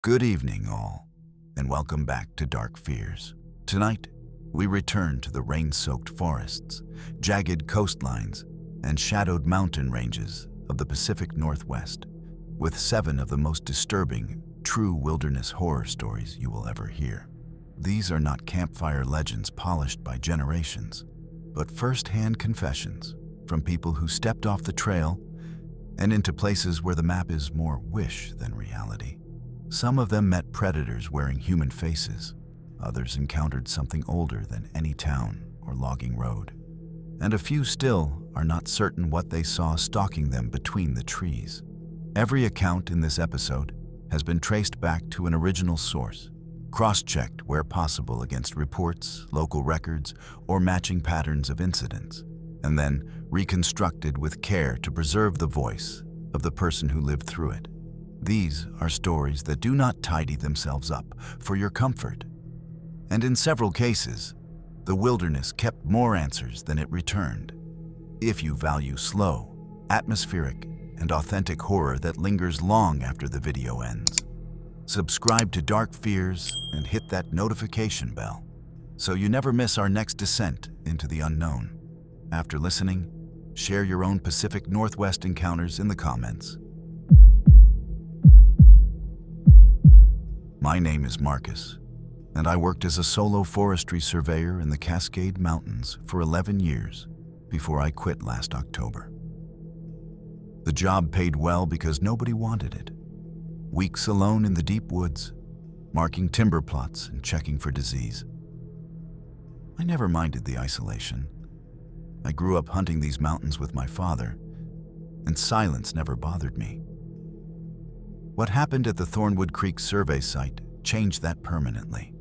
Good evening, all, and welcome back to Dark Fears. Tonight, we return to the rain-soaked forests, jagged coastlines, and shadowed mountain ranges of the Pacific Northwest, with 7 of the most disturbing, true wilderness horror stories you will ever hear. These are not campfire legends polished by generations, but first-hand confessions from people who stepped off the trail and into places where the map is more wish than reality. Some of them met predators wearing human faces. Others encountered something older than any town or logging road. And a few still are not certain what they saw stalking them between the trees. Every account in this episode has been traced back to an original source, cross-checked where possible against reports, local records, or matching patterns of incidents, and then reconstructed with care to preserve the voice of the person who lived through it. These are stories that do not tidy themselves up for your comfort. And in several cases, the wilderness kept more answers than it returned. If you value slow, atmospheric, and authentic horror that lingers long after the video ends, subscribe to Dark Fears and hit that notification bell so you never miss our next descent into the unknown. After listening, share your own Pacific Northwest encounters in the comments. My name is Marcus, and I worked as a solo forestry surveyor in the Cascade Mountains for 11 years before I quit last October. The job paid well because nobody wanted it. Weeks alone in the deep woods, marking timber plots and checking for disease. I never minded the isolation. I grew up hunting these mountains with my father, and silence never bothered me. What happened at the Thornwood Creek survey site changed that permanently.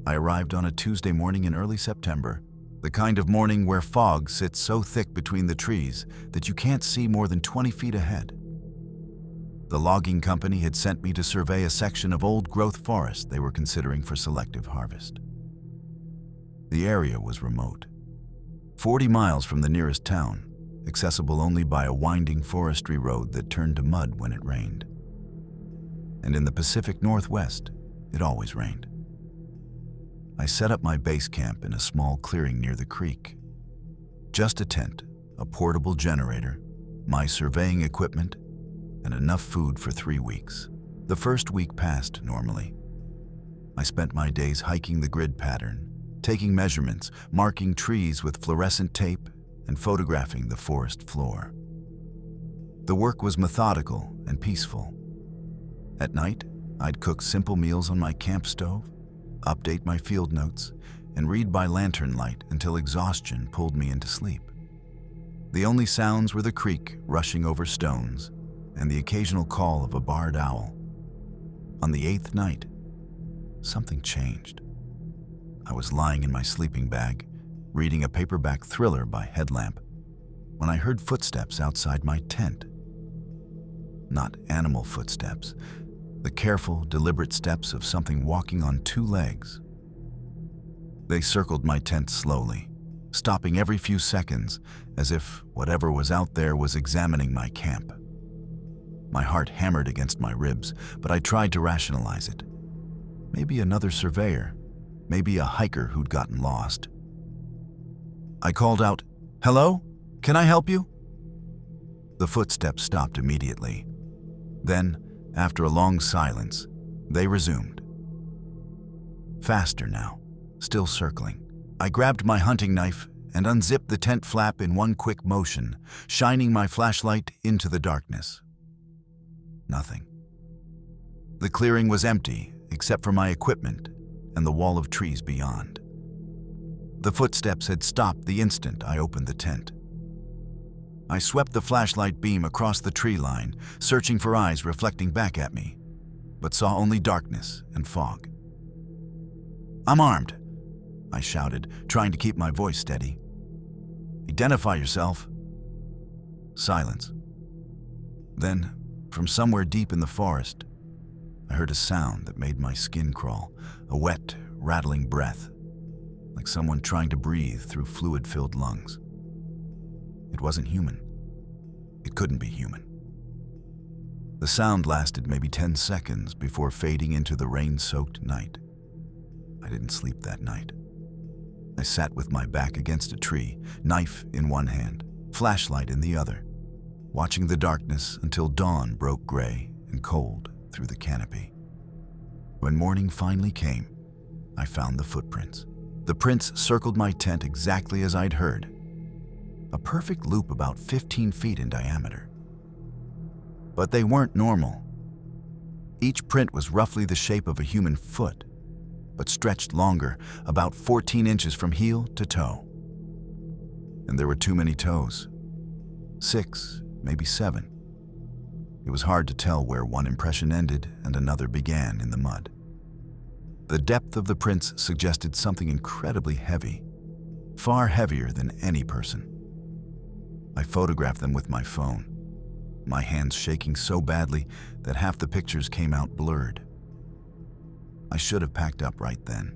I arrived on a Tuesday morning in early September, the kind of morning where fog sits so thick between the trees that you can't see more than 20 feet ahead. The logging company had sent me to survey a section of old-growth forest they were considering for selective harvest. The area was remote, 40 miles from the nearest town, accessible only by a winding forestry road that turned to mud when it rained. And in the Pacific Northwest, it always rained. I set up my base camp in a small clearing near the creek. Just a tent, a portable generator, my surveying equipment, and enough food for 3 weeks. The first week passed normally. I spent my days hiking the grid pattern, taking measurements, marking trees with fluorescent tape, and photographing the forest floor. The work was methodical and peaceful. At night, I'd cook simple meals on my camp stove, update my field notes, and read by lantern light until exhaustion pulled me into sleep. The only sounds were the creek rushing over stones and the occasional call of a barred owl. On the 8th night, something changed. I was lying in my sleeping bag, reading a paperback thriller by headlamp, when I heard footsteps outside my tent. Not animal footsteps, the careful, deliberate steps of something walking on 2 legs. They circled my tent slowly, stopping every few seconds as if whatever was out there was examining my camp. My heart hammered against my ribs, but I tried to rationalize it. Maybe another surveyor, maybe a hiker who'd gotten lost. I called out, "Hello? Can I help you?" The footsteps stopped immediately. Then, after a long silence, they resumed. Faster now, still circling. I grabbed my hunting knife and unzipped the tent flap in one quick motion, shining my flashlight into the darkness. Nothing. The clearing was empty, except for my equipment and the wall of trees beyond. The footsteps had stopped the instant I opened the tent. I swept the flashlight beam across the tree line, searching for eyes reflecting back at me, but saw only darkness and fog. "I'm armed," I shouted, trying to keep my voice steady. "Identify yourself." Silence. Then, from somewhere deep in the forest, I heard a sound that made my skin crawl, a wet, rattling breath, like someone trying to breathe through fluid-filled lungs. It wasn't human. It couldn't be human. The sound lasted maybe 10 seconds before fading into the rain-soaked night. I didn't sleep that night. I sat with my back against a tree, knife in one hand, flashlight in the other, watching the darkness until dawn broke gray and cold through the canopy. When morning finally came, I found the footprints. The prints circled my tent exactly as I'd heard. A perfect loop about 15 feet in diameter. But they weren't normal. Each print was roughly the shape of a human foot, but stretched longer, about 14 inches from heel to toe. And there were too many toes. 6, maybe 7. It was hard to tell where one impression ended and another began in the mud. The depth of the prints suggested something incredibly heavy, far heavier than any person. I photographed them with my phone, my hands shaking so badly that half the pictures came out blurred. I should have packed up right then.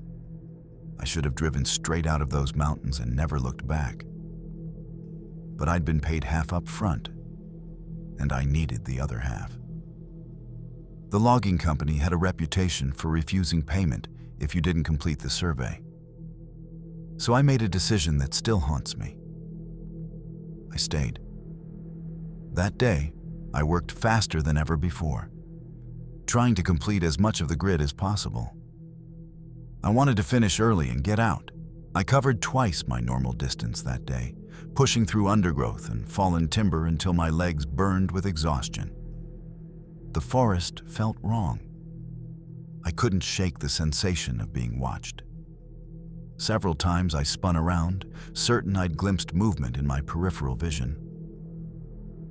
I should have driven straight out of those mountains and never looked back. But I'd been paid half up front, and I needed the other half. The logging company had a reputation for refusing payment if you didn't complete the survey. So I made a decision that still haunts me. I stayed. That day, I worked faster than ever before, trying to complete as much of the grid as possible. I wanted to finish early and get out. I covered twice my normal distance that day, pushing through undergrowth and fallen timber until my legs burned with exhaustion. The forest felt wrong. I couldn't shake the sensation of being watched. Several times I spun around, certain I'd glimpsed movement in my peripheral vision.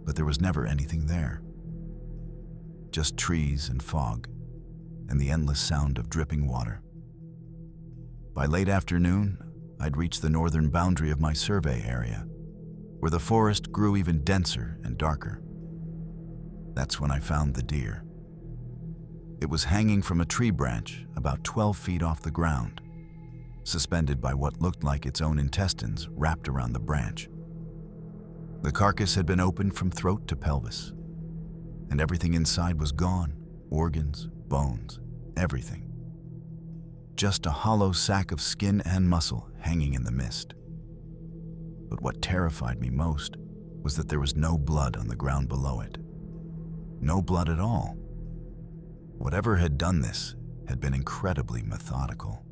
But there was never anything there. Just trees and fog, and the endless sound of dripping water. By late afternoon, I'd reached the northern boundary of my survey area, where the forest grew even denser and darker. That's when I found the deer. It was hanging from a tree branch about 12 feet off the ground, suspended by what looked like its own intestines wrapped around the branch. The carcass had been opened from throat to pelvis, and everything inside was gone, organs, bones, everything. Just a hollow sack of skin and muscle hanging in the mist. But what terrified me most was that there was no blood on the ground below it. No blood at all. Whatever had done this had been incredibly methodical,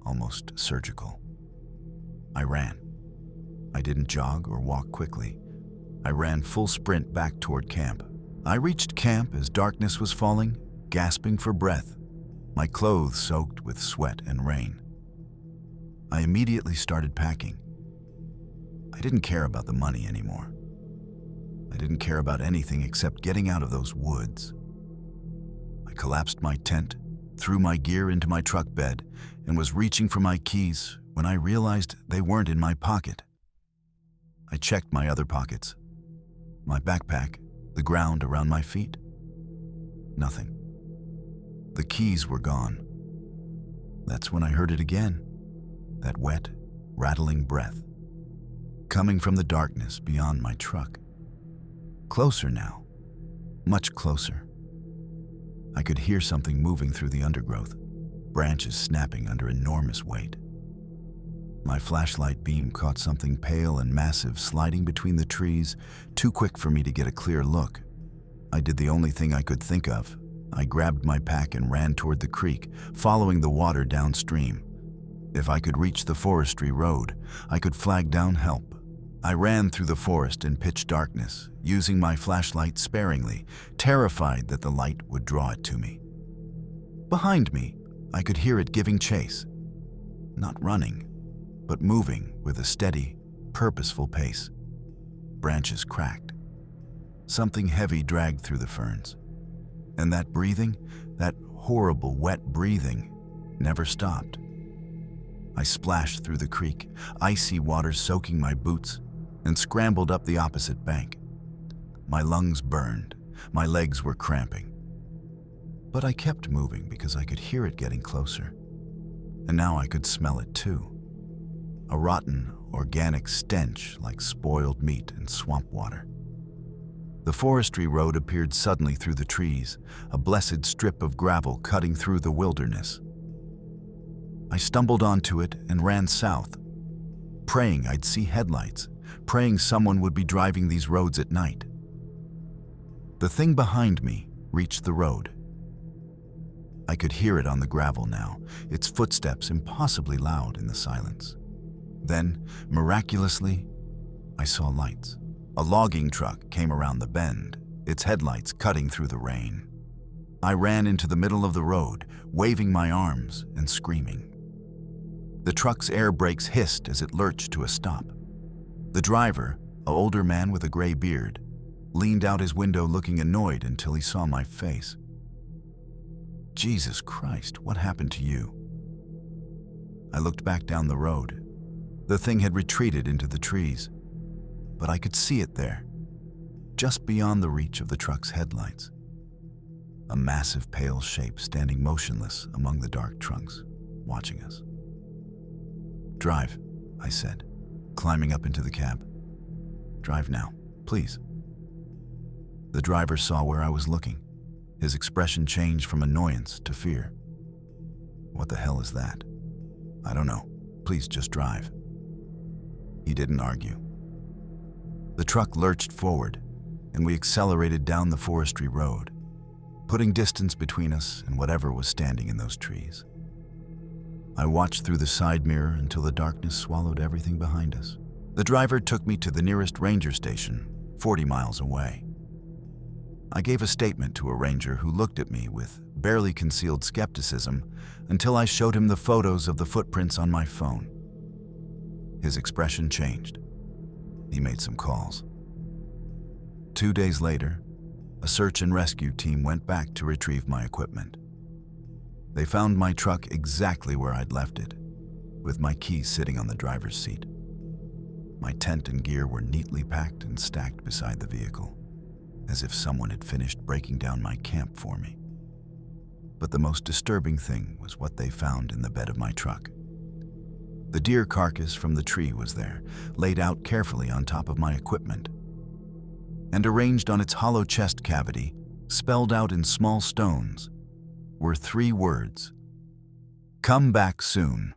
almost surgical. I ran. I didn't jog or walk quickly. I ran full sprint back toward camp. I reached camp as darkness was falling, gasping for breath, my clothes soaked with sweat and rain. I immediately started packing. I didn't care about the money anymore. I didn't care about anything except getting out of those woods. I collapsed my tent, threw my gear into my truck bed, and was reaching for my keys when I realized they weren't in my pocket. I checked my other pockets, my backpack, the ground around my feet. Nothing. The keys were gone. That's when I heard it again, that wet, rattling breath, coming from the darkness beyond my truck. Closer now, much closer. I could hear something moving through the undergrowth, branches snapping under enormous weight. My flashlight beam caught something pale and massive sliding between the trees, too quick for me to get a clear look. I did the only thing I could think of. I grabbed my pack and ran toward the creek, following the water downstream. If I could reach the forestry road, I could flag down help. I ran through the forest in pitch darkness, using my flashlight sparingly, terrified that the light would draw it to me. Behind me, I could hear it giving chase. Not running, but moving with a steady, purposeful pace. Branches cracked. Something heavy dragged through the ferns. And that breathing, that horrible wet breathing, never stopped. I splashed through the creek, icy water soaking my boots, and scrambled up the opposite bank. My lungs burned, my legs were cramping. But I kept moving because I could hear it getting closer. And now I could smell it too. A rotten, organic stench like spoiled meat and swamp water. The forestry road appeared suddenly through the trees, a blessed strip of gravel cutting through the wilderness. I stumbled onto it and ran south, praying I'd see headlights, praying someone would be driving these roads at night. The thing behind me reached the road. I could hear it on the gravel now, its footsteps impossibly loud in the silence. Then, miraculously, I saw lights. A logging truck came around the bend, its headlights cutting through the rain. I ran into the middle of the road, waving my arms and screaming. The truck's air brakes hissed as it lurched to a stop. The driver, an older man with a gray beard, leaned out his window looking annoyed until he saw my face. Jesus Christ, what happened to you? I looked back down the road. The thing had retreated into the trees, but I could see it there, just beyond the reach of the truck's headlights. A massive pale shape standing motionless among the dark trunks, watching us. "Drive," I said, climbing up into the cab. "Drive now, please." The driver saw where I was looking. His expression changed from annoyance to fear. "What the hell is that?" "I don't know. Please just drive." He didn't argue. The truck lurched forward, and we accelerated down the forestry road, putting distance between us and whatever was standing in those trees. I watched through the side mirror until the darkness swallowed everything behind us. The driver took me to the nearest ranger station, 40 miles away. I gave a statement to a ranger who looked at me with barely concealed skepticism until I showed him the photos of the footprints on my phone. His expression changed. He made some calls. 2 days later, a search and rescue team went back to retrieve my equipment. They found my truck exactly where I'd left it, with my keys sitting on the driver's seat. My tent and gear were neatly packed and stacked beside the vehicle, as if someone had finished breaking down my camp for me. But the most disturbing thing was what they found in the bed of my truck. The deer carcass from the tree was there, laid out carefully on top of my equipment. And arranged on its hollow chest cavity, spelled out in small stones, were 3 words: "Come back soon."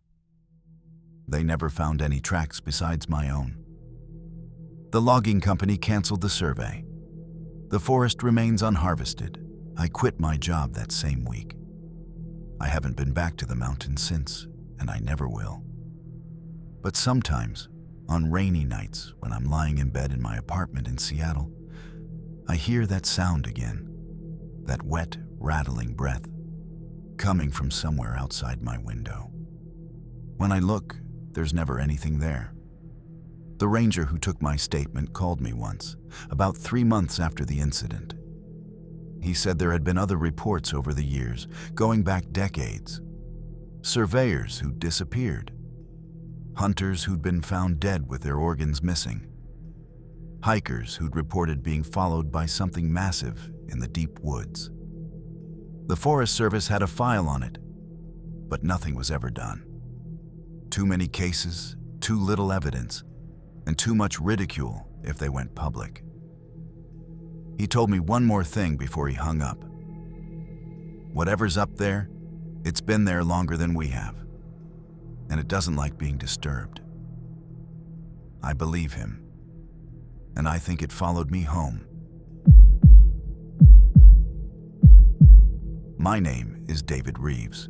They never found any tracks besides my own. The logging company canceled the survey. The forest remains unharvested. I quit my job that same week. I haven't been back to the mountains since, and I never will. But sometimes, on rainy nights when I'm lying in bed in my apartment in Seattle, I hear that sound again, that wet, rattling breath, coming from somewhere outside my window. When I look, there's never anything there. The ranger who took my statement called me once, about 3 months after the incident. He said there had been other reports over the years, going back decades. Surveyors who'd disappeared. Hunters who'd been found dead with their organs missing. Hikers who'd reported being followed by something massive in the deep woods. The Forest Service had a file on it, but nothing was ever done. Too many cases, too little evidence, and too much ridicule if they went public. He told me one more thing before he hung up. Whatever's up there, it's been there longer than we have, and it doesn't like being disturbed. I believe him, and I think it followed me home. My name is David Reeves,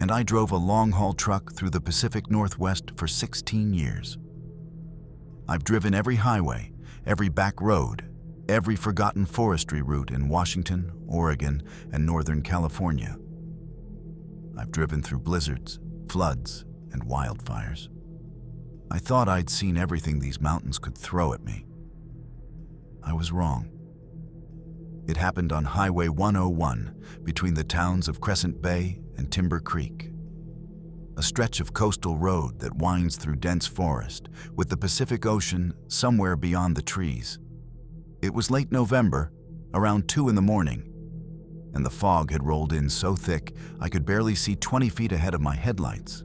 and I drove a long-haul truck through the Pacific Northwest for 16 years. I've driven every highway, every back road, every forgotten forestry route in Washington, Oregon, and Northern California. I've driven through blizzards, floods, and wildfires. I thought I'd seen everything these mountains could throw at me. I was wrong. It happened on Highway 101 between the towns of Crescent Bay and Timber Creek, a stretch of coastal road that winds through dense forest with the Pacific Ocean somewhere beyond the trees. It was late November, around 2 in the morning, and the fog had rolled in so thick I could barely see 20 feet ahead of my headlights.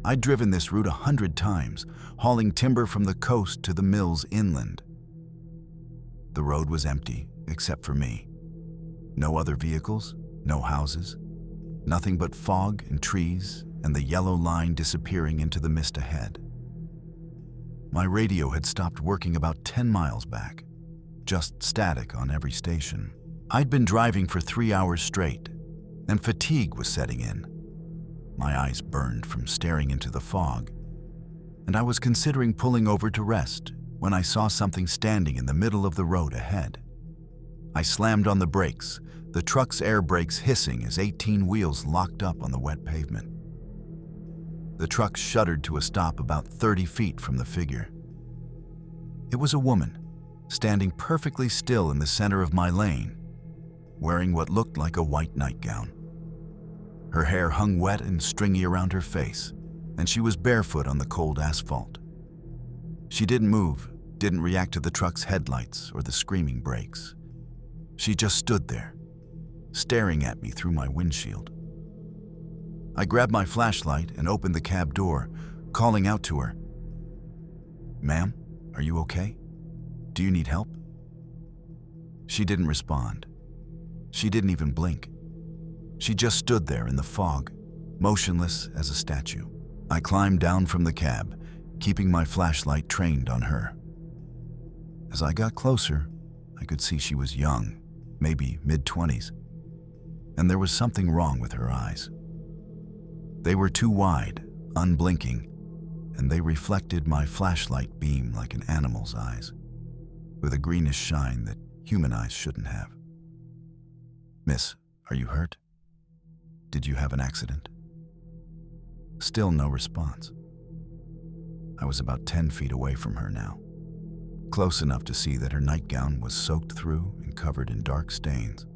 I'd driven this route 100 times, hauling timber from the coast to the mills inland. The road was empty, except for me. No other vehicles, no houses, nothing but fog and trees and the yellow line disappearing into the mist ahead. My radio had stopped working about 10 miles back, just static on every station. I'd been driving for 3 hours straight, and fatigue was setting in. My eyes burned from staring into the fog, and I was considering pulling over to rest when I saw something standing in the middle of the road ahead. I slammed on the brakes, the truck's air brakes hissing as 18 wheels locked up on the wet pavement. The truck shuddered to a stop about 30 feet from the figure. It was a woman, standing perfectly still in the center of my lane, wearing what looked like a white nightgown. Her hair hung wet and stringy around her face, and she was barefoot on the cold asphalt. She didn't move, didn't react to the truck's headlights or the screaming brakes. She just stood there, staring at me through my windshield. I grabbed my flashlight and opened the cab door, calling out to her. "Ma'am, are you okay? Do you need help?" She didn't respond. She didn't even blink. She just stood there in the fog, motionless as a statue. I climbed down from the cab, keeping my flashlight trained on her. As I got closer, I could see she was young, maybe mid-20s, and there was something wrong with her eyes. They were too wide, unblinking, and they reflected my flashlight beam like an animal's eyes, with a greenish shine that human eyes shouldn't have. "Miss, are you hurt? Did you have an accident?" Still no response. I was about 10 feet away from her now, close enough to see that her nightgown was soaked through and covered in dark stains.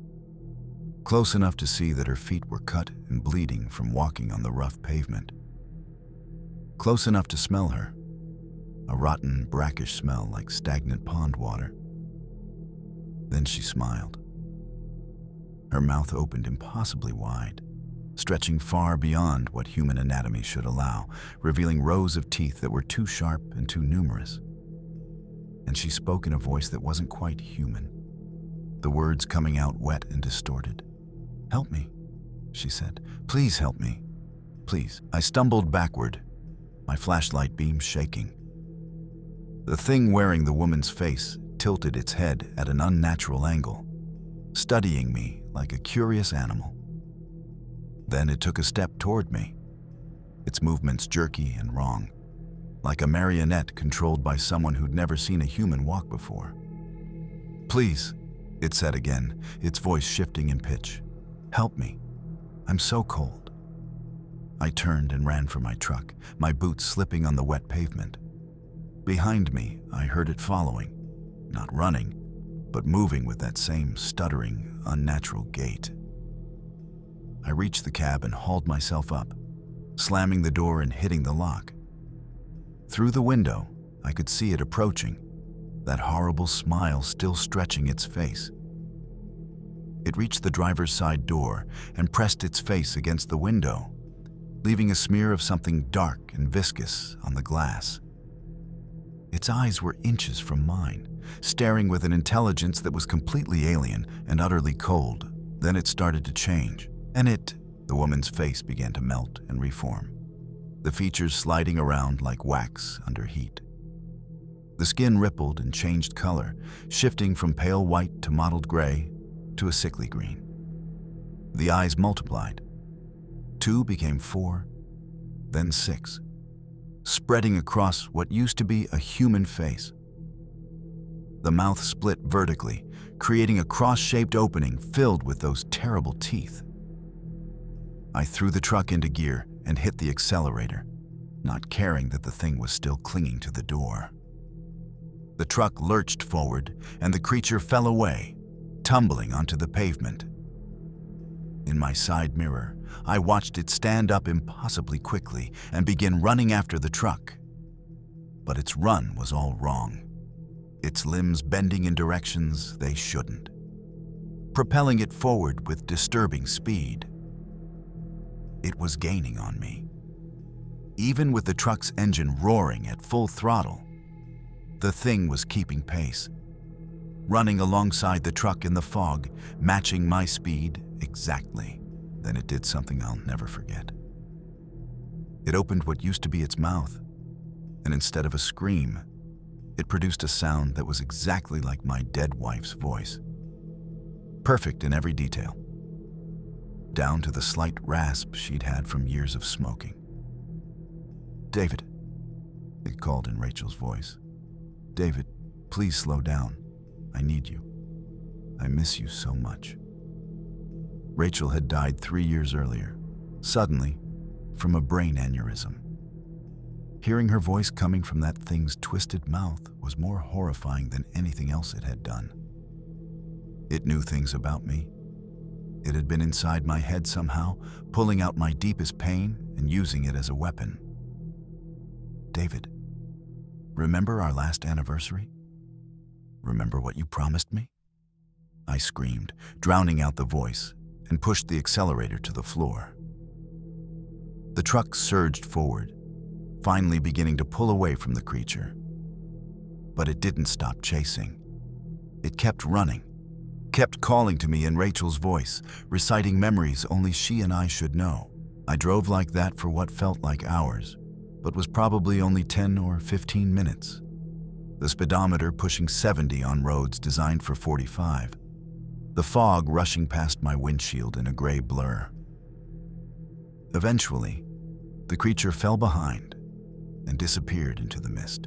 Close enough to see that her feet were cut and bleeding from walking on the rough pavement. Close enough to smell her, a rotten, brackish smell like stagnant pond water. Then she smiled. Her mouth opened impossibly wide, stretching far beyond what human anatomy should allow, revealing rows of teeth that were too sharp and too numerous. And she spoke in a voice that wasn't quite human, the words coming out wet and distorted. "Help me," she said. "Please help me. Please." I stumbled backward, my flashlight beam shaking. The thing wearing the woman's face tilted its head at an unnatural angle, studying me like a curious animal. Then it took a step toward me, its movements jerky and wrong, like a marionette controlled by someone who'd never seen a human walk before. "Please," it said again, its voice shifting in pitch. "Help me. I'm so cold." I turned and ran for my truck, my boots slipping on the wet pavement. Behind me, I heard it following, not running, but moving with that same stuttering, unnatural gait. I reached the cab and hauled myself up, slamming the door and hitting the lock. Through the window, I could see it approaching, that horrible smile still stretching its face. It reached the driver's side door and pressed its face against the window, leaving a smear of something dark and viscous on the glass. Its eyes were inches from mine, staring with an intelligence that was completely alien and utterly cold. Then it started to change. The woman's face began to melt and reform, the features sliding around like wax under heat. The skin rippled and changed color, shifting from pale white to mottled gray to a sickly green. The eyes multiplied. 2 became 4, then 6, spreading across what used to be a human face. The mouth split vertically, creating a cross-shaped opening filled with those terrible teeth. I threw the truck into gear and hit the accelerator, not caring that the thing was still clinging to the door. The truck lurched forward, and the creature fell away, tumbling onto the pavement. In my side mirror, I watched it stand up impossibly quickly and begin running after the truck. But its run was all wrong, its limbs bending in directions they shouldn't, propelling it forward with disturbing speed. It was gaining on me. Even with the truck's engine roaring at full throttle, the thing was keeping pace. running alongside the truck in the fog, matching my speed exactly. Then it did something I'll never forget. It opened what used to be its mouth, and instead of a scream, it produced a sound that was exactly like my dead wife's voice. Perfect in every detail, down to the slight rasp she'd had from years of smoking. "David," it called in Rachel's voice. "David, please slow down. I need you. I miss you so much." Rachel had died 3 years earlier, suddenly, from a brain aneurysm. Hearing her voice coming from that thing's twisted mouth was more horrifying than anything else it had done. It knew things about me. It had been inside my head somehow, pulling out my deepest pain and using it as a weapon. "David, remember our last anniversary? Remember what you promised me?" I screamed, drowning out the voice, and pushed the accelerator to the floor. The truck surged forward, finally beginning to pull away from the creature. But it didn't stop chasing. It kept running, kept calling to me in Rachel's voice, reciting memories only she and I should know. I drove like that for what felt like hours, but was probably only 10 or 15 minutes. The speedometer pushing 70 on roads designed for 45. The fog rushing past my windshield in a gray blur. Eventually, the creature fell behind and disappeared into the mist.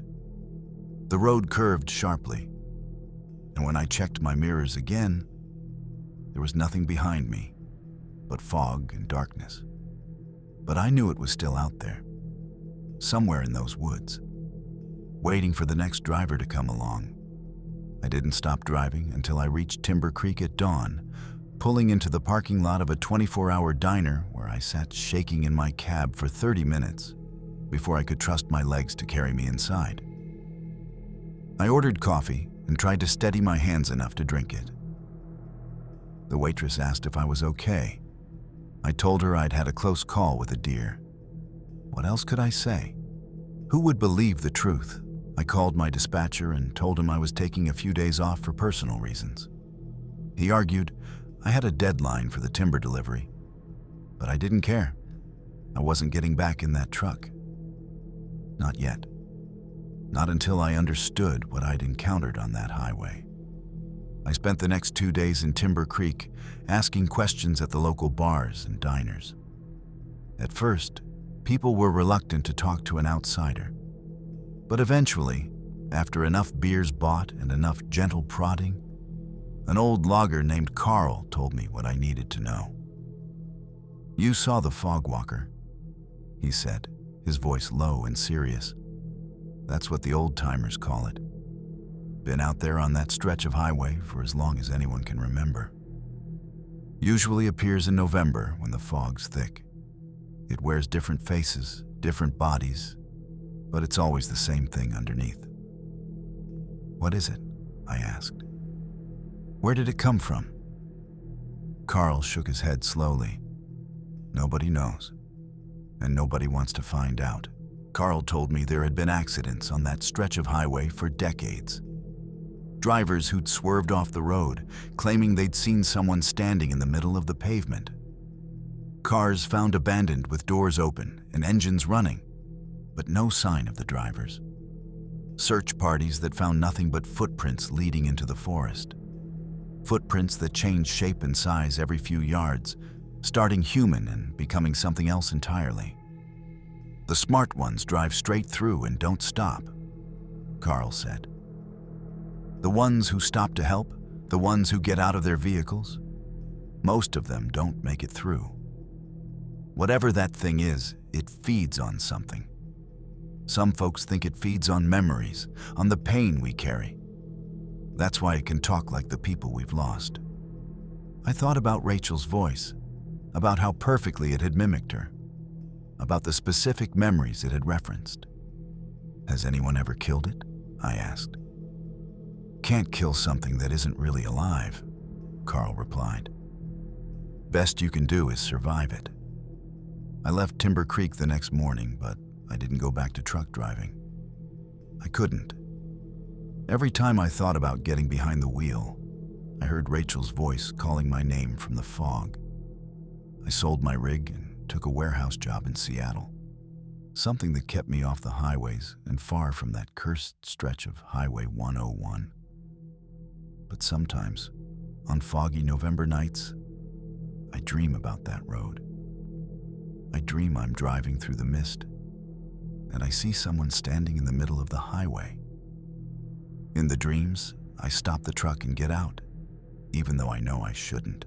The road curved sharply, and when I checked my mirrors again, there was nothing behind me but fog and darkness. But I knew it was still out there, somewhere in those woods, waiting for the next driver to come along. I didn't stop driving until I reached Timber Creek at dawn, pulling into the parking lot of a 24-hour diner where I sat shaking in my cab for 30 minutes before I could trust my legs to carry me inside. I ordered coffee and tried to steady my hands enough to drink it. The waitress asked if I was okay. I told her I'd had a close call with a deer. What else could I say? Who would believe the truth? I called my dispatcher and told him I was taking a few days off for personal reasons. He argued I had a deadline for the timber delivery, but I didn't care. I wasn't getting back in that truck. Not yet. Not until I understood what I'd encountered on that highway. I spent the next 2 days in Timber Creek, asking questions at the local bars and diners. At first, people were reluctant to talk to an outsider. But eventually, after enough beers bought and enough gentle prodding, an old logger named Carl told me what I needed to know. "You saw the fog walker," he said, his voice low and serious. "That's what the old-timers call it. Been out there on that stretch of highway for as long as anyone can remember. Usually appears in November when the fog's thick. It wears different faces, different bodies, but it's always the same thing underneath." "What is it?" I asked. "Where did it come from?" Carl shook his head slowly. "Nobody knows, and nobody wants to find out." Carl told me there had been accidents on that stretch of highway for decades. Drivers who'd swerved off the road, claiming they'd seen someone standing in the middle of the pavement. Cars found abandoned with doors open and engines running, but no sign of the drivers. Search parties that found nothing but footprints leading into the forest. Footprints that change shape and size every few yards, starting human and becoming something else entirely. "The smart ones drive straight through and don't stop," Carl said. "The ones who stop to help, the ones who get out of their vehicles, most of them don't make it through. Whatever that thing is, it feeds on something. Some folks think it feeds on memories, on the pain we carry. That's why it can talk like the people we've lost." I thought about Rachel's voice, about how perfectly it had mimicked her, about the specific memories it had referenced. "Has anyone ever killed it?" I asked. "Can't kill something that isn't really alive," Carl replied. "Best you can do is survive it." I left Timber Creek the next morning, but I didn't go back to truck driving. I couldn't. Every time I thought about getting behind the wheel, I heard Rachel's voice calling my name from the fog. I sold my rig and took a warehouse job in Seattle, something that kept me off the highways and far from that cursed stretch of Highway 101. But sometimes, on foggy November nights, I dream about that road. I dream I'm driving through the mist, and I see someone standing in the middle of the highway. In the dreams, I stop the truck and get out, even though I know I shouldn't.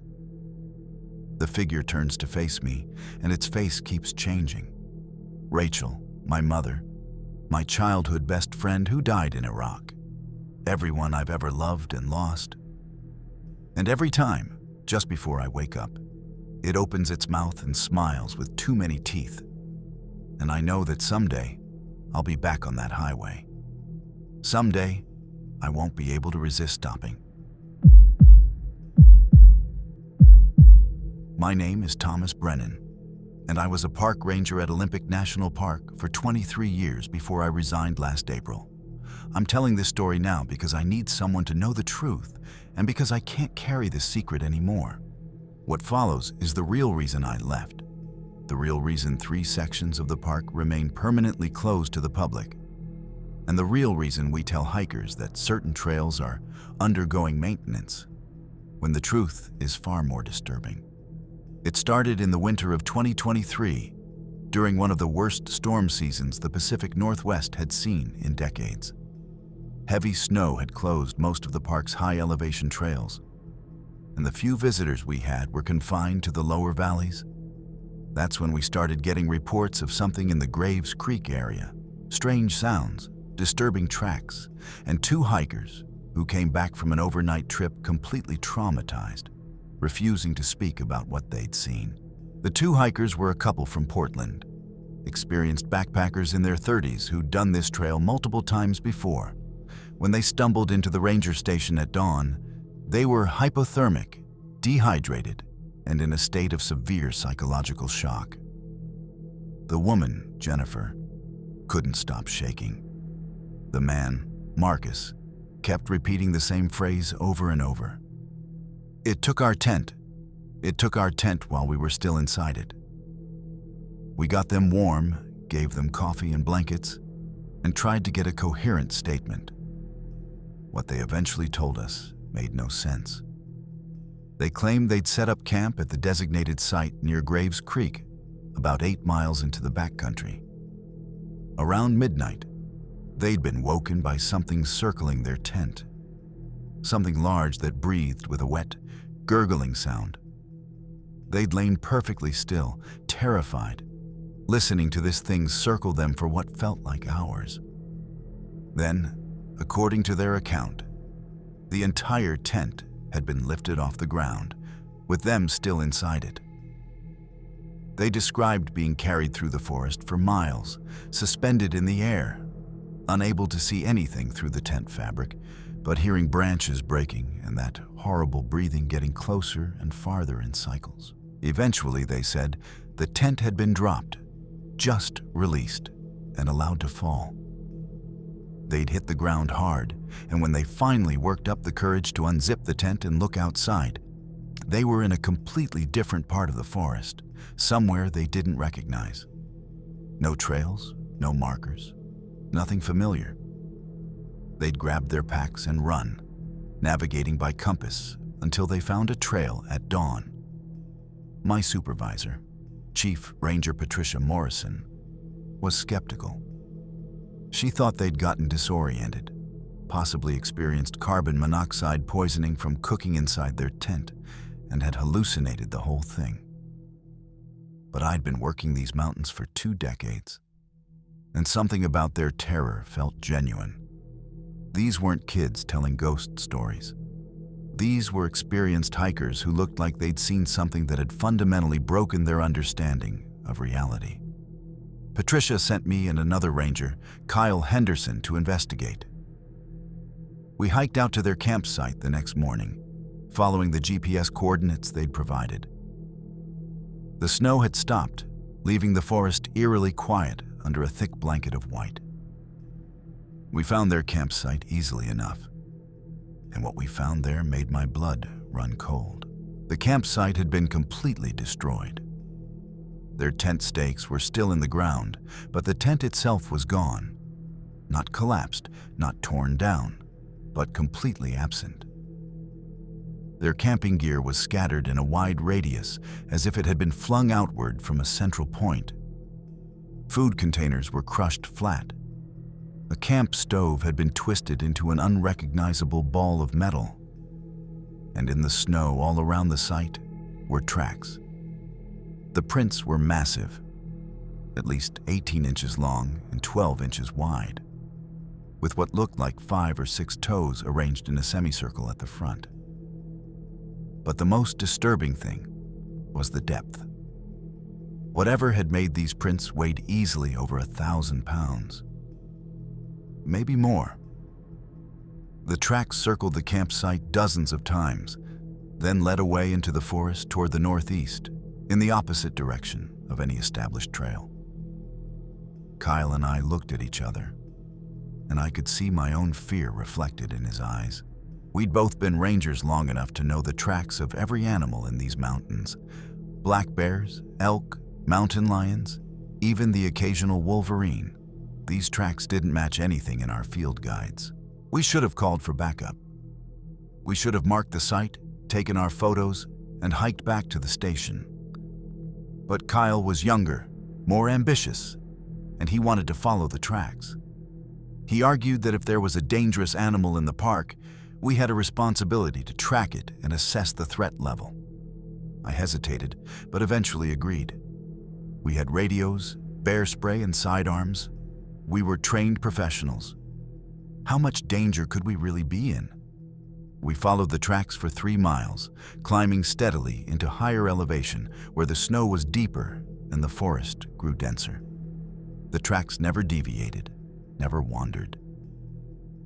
The figure turns to face me, and its face keeps changing. Rachel, my mother, my childhood best friend who died in Iraq, everyone I've ever loved and lost. And every time, just before I wake up, it opens its mouth and smiles with too many teeth. And I know that someday, I'll be back on that highway. Someday, I won't be able to resist stopping. My name is Thomas Brennan, and I was a park ranger at Olympic National Park for 23 years before I resigned last April. I'm telling this story now because I need someone to know the truth and because I can't carry this secret anymore. What follows is the real reason I left, the real reason 3 sections of the park remain permanently closed to the public, and the real reason we tell hikers that certain trails are undergoing maintenance, when the truth is far more disturbing. It started in the winter of 2023, during one of the worst storm seasons the Pacific Northwest had seen in decades. Heavy snow had closed most of the park's high-elevation trails, and the few visitors we had were confined to the lower valleys. That's when we started getting reports of something in the Graves Creek area, strange sounds, disturbing tracks, and 2 hikers who came back from an overnight trip completely traumatized, refusing to speak about what they'd seen. The 2 hikers were a couple from Portland, experienced backpackers in their 30s who'd done this trail multiple times before. When they stumbled into the ranger station at dawn, they were hypothermic, dehydrated, and in a state of severe psychological shock. The woman, Jennifer, couldn't stop shaking. The man, Marcus, kept repeating the same phrase over and over. "It took our tent. It took our tent while we were still inside it." We got them warm, gave them coffee and blankets, and tried to get a coherent statement. What they eventually told us made no sense. They claimed they'd set up camp at the designated site near Graves Creek, about 8 miles into the backcountry. Around midnight, they'd been woken by something circling their tent, something large that breathed with a wet, gurgling sound. They'd lain perfectly still, terrified, listening to this thing circle them for what felt like hours. Then, according to their account, the entire tent had been lifted off the ground, with them still inside it. They described being carried through the forest for miles, suspended in the air, unable to see anything through the tent fabric, but hearing branches breaking and that horrible breathing getting closer and farther in cycles. Eventually, they said, the tent had been dropped, just released, and allowed to fall. They'd hit the ground hard, and when they finally worked up the courage to unzip the tent and look outside, they were in a completely different part of the forest, somewhere they didn't recognize. No trails, no markers, nothing familiar. They'd grabbed their packs and run, navigating by compass until they found a trail at dawn. My supervisor, Chief Ranger Patricia Morrison, was skeptical. She thought they'd gotten disoriented, possibly experienced carbon monoxide poisoning from cooking inside their tent, and had hallucinated the whole thing. But I'd been working these mountains for 2 decades, and something about their terror felt genuine. These weren't kids telling ghost stories. These were experienced hikers who looked like they'd seen something that had fundamentally broken their understanding of reality. Patricia sent me and another ranger, Kyle Henderson, to investigate. We hiked out to their campsite the next morning, following the GPS coordinates they'd provided. The snow had stopped, leaving the forest eerily quiet under a thick blanket of white. We found their campsite easily enough, and what we found there made my blood run cold. The campsite had been completely destroyed. Their tent stakes were still in the ground, but the tent itself was gone. Not collapsed, not torn down, but completely absent. Their camping gear was scattered in a wide radius, as if it had been flung outward from a central point. Food containers were crushed flat. A camp stove had been twisted into an unrecognizable ball of metal. And in the snow all around the site were tracks. The prints were massive, at least 18 inches long and 12 inches wide, with what looked like 5 or 6 toes arranged in a semicircle at the front. But the most disturbing thing was the depth. Whatever had made these prints weighed easily over 1,000 pounds. Maybe more. The tracks circled the campsite dozens of times, then led away into the forest toward the northeast, in the opposite direction of any established trail. Kyle and I looked at each other, and I could see my own fear reflected in his eyes. We'd both been rangers long enough to know the tracks of every animal in these mountains: black bears, elk, mountain lions, even the occasional wolverine. These tracks didn't match anything in our field guides. We should have called for backup. We should have marked the site, taken our photos, and hiked back to the station. But Kyle was younger, more ambitious, and he wanted to follow the tracks. He argued that if there was a dangerous animal in the park, we had a responsibility to track it and assess the threat level. I hesitated, but eventually agreed. We had radios, bear spray, and sidearms. We were trained professionals. How much danger could we really be in? We followed the tracks for 3 miles, climbing steadily into higher elevation where the snow was deeper and the forest grew denser. The tracks never deviated, never wandered.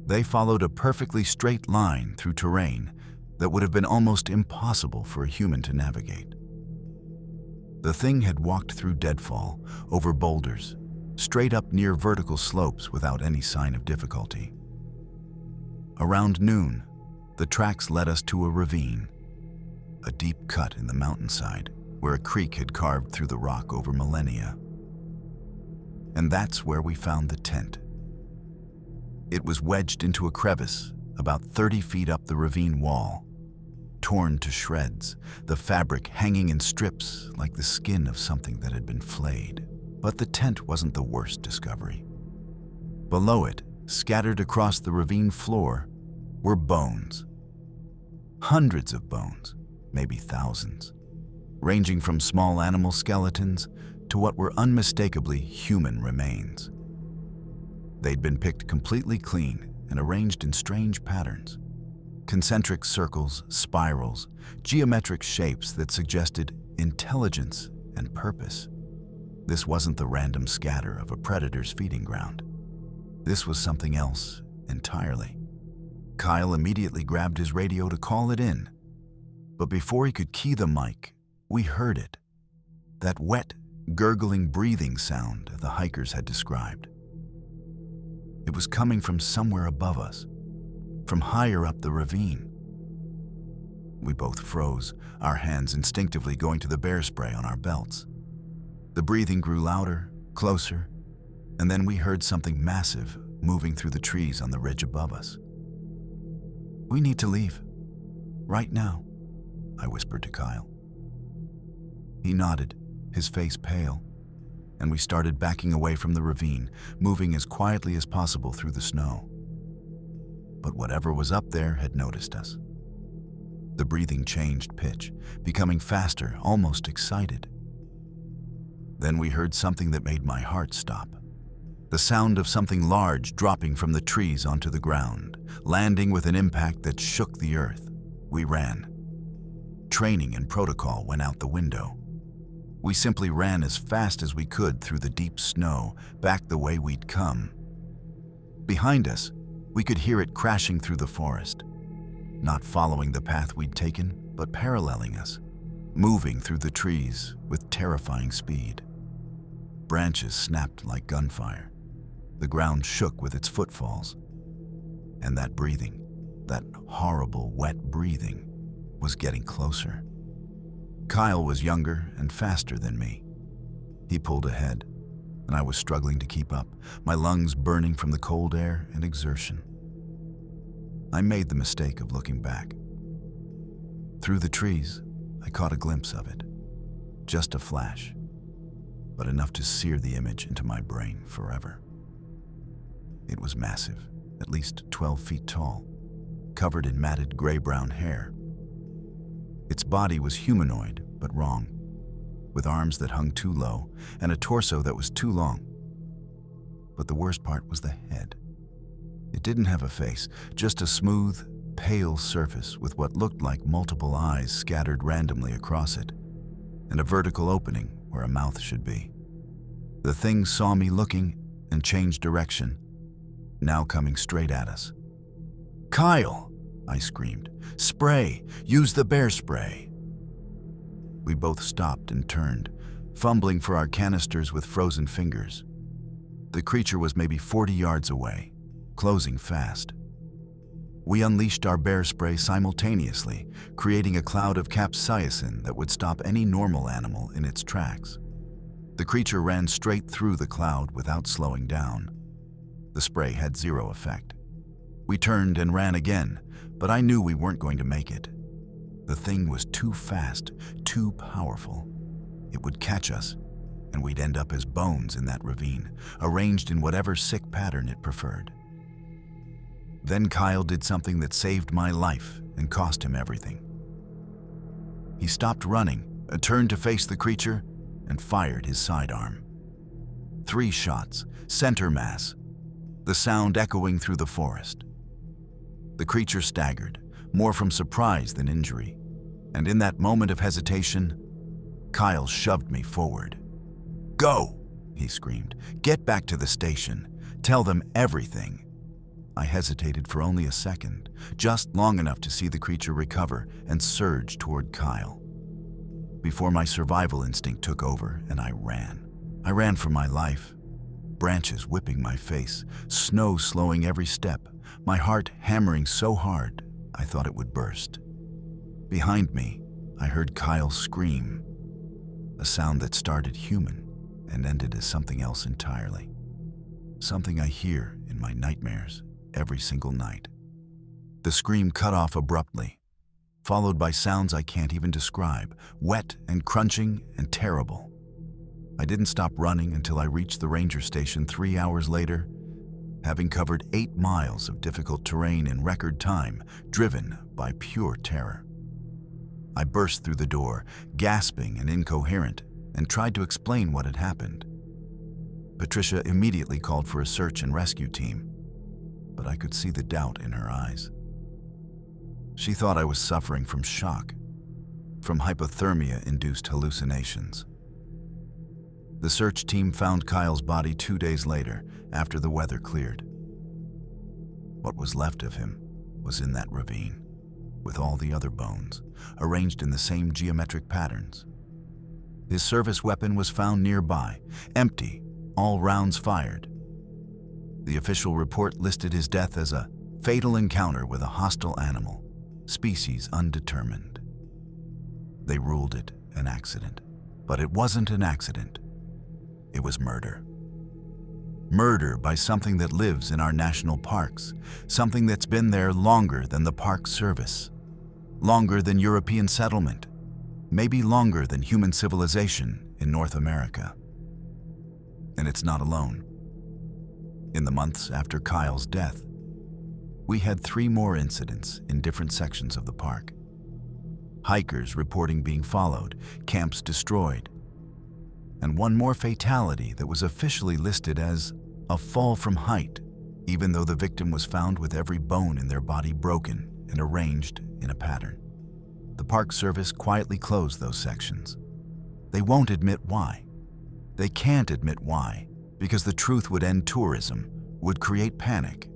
They followed a perfectly straight line through terrain that would have been almost impossible for a human to navigate. The thing had walked through deadfall, over boulders, straight up near vertical slopes without any sign of difficulty. Around noon, the tracks led us to a ravine, a deep cut in the mountainside where a creek had carved through the rock over millennia. And that's where we found the tent. It was wedged into a crevice about 30 feet up the ravine wall, torn to shreds, the fabric hanging in strips like the skin of something that had been flayed. But the tent wasn't the worst discovery. Below it, scattered across the ravine floor, were bones. Hundreds of bones, maybe thousands, ranging from small animal skeletons to what were unmistakably human remains. They'd been picked completely clean and arranged in strange patterns. Concentric circles, spirals, geometric shapes that suggested intelligence and purpose. This wasn't the random scatter of a predator's feeding ground. This was something else entirely. Kyle immediately grabbed his radio to call it in. But before he could key the mic, we heard it. That wet, gurgling breathing sound the hikers had described. It was coming from somewhere above us, from higher up the ravine. We both froze, our hands instinctively going to the bear spray on our belts. The breathing grew louder, closer, and then we heard something massive moving through the trees on the ridge above us. "We need to leave. Right now," I whispered to Kyle. He nodded, his face pale, and we started backing away from the ravine, moving as quietly as possible through the snow. But whatever was up there had noticed us. The breathing changed pitch, becoming faster, almost excited. Then we heard something that made my heart stop. The sound of something large dropping from the trees onto the ground, landing with an impact that shook the earth. We ran. Training and protocol went out the window. We simply ran as fast as we could through the deep snow, back the way we'd come. Behind us, we could hear it crashing through the forest, not following the path we'd taken, but paralleling us, moving through the trees with terrifying speed. Branches snapped like gunfire. The ground shook with its footfalls. And that breathing, that horrible, wet breathing, was getting closer. Kyle was younger and faster than me. He pulled ahead, and I was struggling to keep up, my lungs burning from the cold air and exertion. I made the mistake of looking back. Through the trees, I caught a glimpse of it. Just a flash, but enough to sear the image into my brain forever. It was massive, at least 12 feet tall, covered in matted gray-brown hair. Its body was humanoid, but wrong, with arms that hung too low and a torso that was too long. But the worst part was the head. It didn't have a face, just a smooth, pale surface with what looked like multiple eyes scattered randomly across it, and a vertical opening where a mouth should be. The thing saw me looking and changed direction, now coming straight at us. "Kyle!" I screamed. "Spray! Use the bear spray!" We both stopped and turned, fumbling for our canisters with frozen fingers. The creature was maybe 40 yards away, closing fast. We unleashed our bear spray simultaneously, creating a cloud of capsaicin that would stop any normal animal in its tracks. The creature ran straight through the cloud without slowing down. The spray had zero effect. We turned and ran again, but I knew we weren't going to make it. The thing was too fast, too powerful. It would catch us, and we'd end up as bones in that ravine, arranged in whatever sick pattern it preferred. Then Kyle did something that saved my life and cost him everything. He stopped running, turned to face the creature, and fired his sidearm. 3 shots, center mass, the sound echoing through the forest. The creature staggered, more from surprise than injury, and in that moment of hesitation, Kyle shoved me forward. "Go!" he screamed. "Get back to the station. Tell them everything." I hesitated for only a second, just long enough to see the creature recover and surge toward Kyle. Before my survival instinct took over and I ran. I ran for my life, branches whipping my face, snow slowing every step, my heart hammering so hard I thought it would burst. Behind me, I heard Kyle scream, a sound that started human and ended as something else entirely. Something I hear in my nightmares every single night. The scream cut off abruptly, followed by sounds I can't even describe, wet and crunching and terrible. I didn't stop running until I reached the ranger station 3 hours later, having covered 8 miles of difficult terrain in record time, driven by pure terror. I burst through the door, gasping and incoherent, and tried to explain what had happened. Patricia immediately called for a search and rescue team, but I could see the doubt in her eyes. She thought I was suffering from shock, from hypothermia-induced hallucinations. The search team found Kyle's body 2 days later, after the weather cleared. What was left of him was in that ravine, with all the other bones, arranged in the same geometric patterns. His service weapon was found nearby, empty, all rounds fired. The official report listed his death as a fatal encounter with a hostile animal, species undetermined. They ruled it an accident, but it wasn't an accident. It was murder. Murder by something that lives in our national parks, something that's been there longer than the Park Service, longer than European settlement, maybe longer than human civilization in North America. And it's not alone. In the months after Kyle's death, we had 3 more incidents in different sections of the park. Hikers reporting being followed, camps destroyed, and 1 more fatality that was officially listed as a fall from height, even though the victim was found with every bone in their body broken and arranged in a pattern. The Park Service quietly closed those sections. They won't admit why. They can't admit why, because the truth would end tourism, would create panic,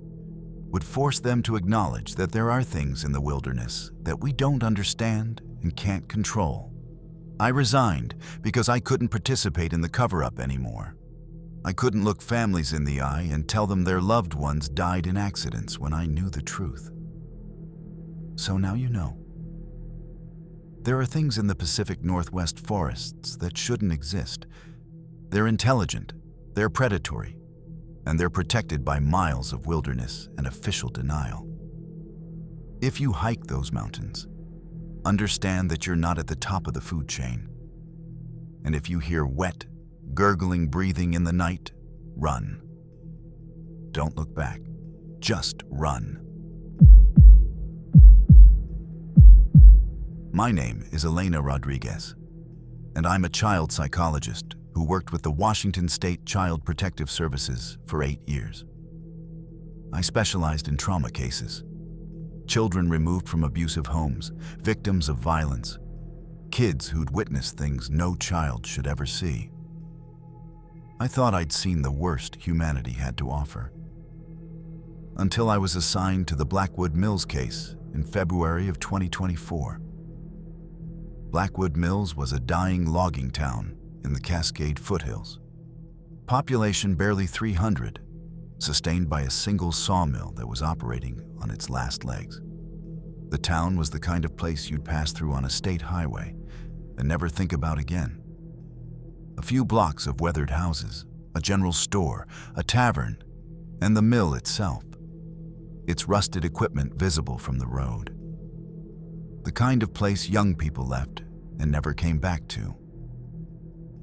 would force them to acknowledge that there are things in the wilderness that we don't understand and can't control. I resigned because I couldn't participate in the cover-up anymore. I couldn't look families in the eye and tell them their loved ones died in accidents when I knew the truth. So now you know. There are things in the Pacific Northwest forests that shouldn't exist. They're intelligent, they're predatory, and they're protected by miles of wilderness and official denial. If you hike those mountains, understand that you're not at the top of the food chain. And if you hear wet, gurgling breathing in the night, run. Don't look back, just run. My name is Elena Rodriguez, and I'm a child psychologist who worked with the Washington State Child Protective Services for 8 years. I specialized in trauma cases, children removed from abusive homes, victims of violence, kids who'd witnessed things no child should ever see. I thought I'd seen the worst humanity had to offer, until I was assigned to the Blackwood Mills case in February of 2024. Blackwood Mills was a dying logging town in the Cascade foothills. Population barely 300, sustained by a single sawmill that was operating on its last legs. The town was the kind of place you'd pass through on a state highway and never think about again. A few blocks of weathered houses, a general store, a tavern, and the mill itself, its rusted equipment visible from the road. The kind of place young people left and never came back to.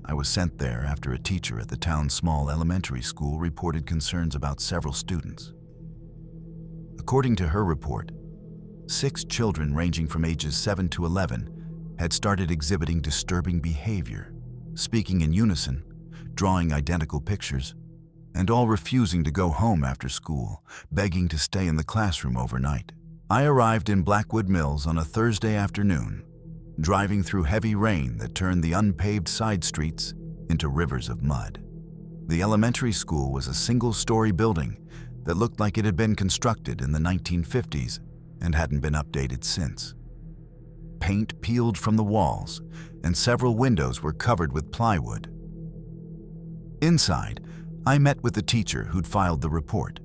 I was sent there after a teacher at the town's small elementary school reported concerns about several students. According to her report, 6 children ranging from ages 7 to 11 had started exhibiting disturbing behavior, speaking in unison, drawing identical pictures, and all refusing to go home after school, begging to stay in the classroom overnight. I arrived in Blackwood Mills on a Thursday afternoon, driving through heavy rain that turned the unpaved side streets into rivers of mud. The elementary school was a single-story building that looked like it had been constructed in the 1950s and hadn't been updated since. Paint peeled from the walls, and several windows were covered with plywood. Inside, I met with the teacher who'd filed the report,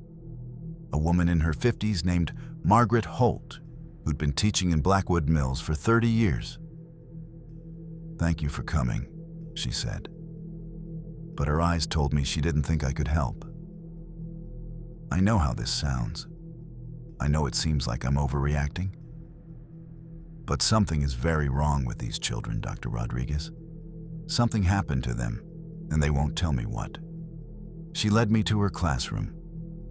a woman in her 50s named Margaret Holt, who'd been teaching in Blackwood Mills for 30 years. "Thank you for coming," she said. But her eyes told me she didn't think I could help. I know how this sounds. I know it seems like I'm overreacting. But something is very wrong with these children, Dr. Rodriguez. Something happened to them, and they won't tell me what. She led me to her classroom,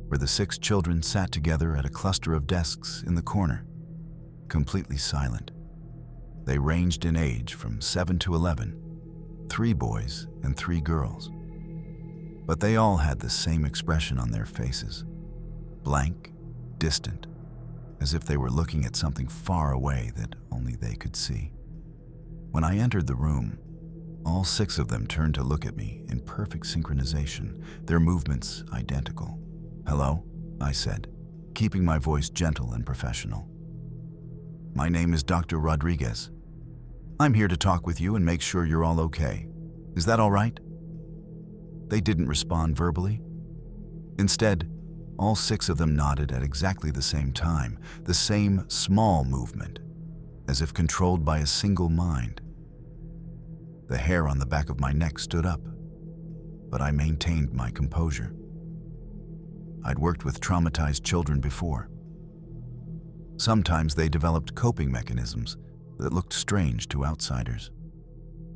where the 6 children sat together at a cluster of desks in the corner, completely silent. They ranged in age from 7 to 11, 3 boys and 3 girls. But they all had the same expression on their faces, blank, distant, as if they were looking at something far away that only they could see. When I entered the room, all 6 of them turned to look at me in perfect synchronization, their movements identical. "Hello," I said, keeping my voice gentle and professional. "My name is Dr. Rodriguez. I'm here to talk with you and make sure you're all okay. Is that all right?" They didn't respond verbally. Instead, all 6 of them nodded at exactly the same time, the same small movement, as if controlled by a single mind. The hair on the back of my neck stood up, but I maintained my composure. I'd worked with traumatized children before. Sometimes they developed coping mechanisms that looked strange to outsiders.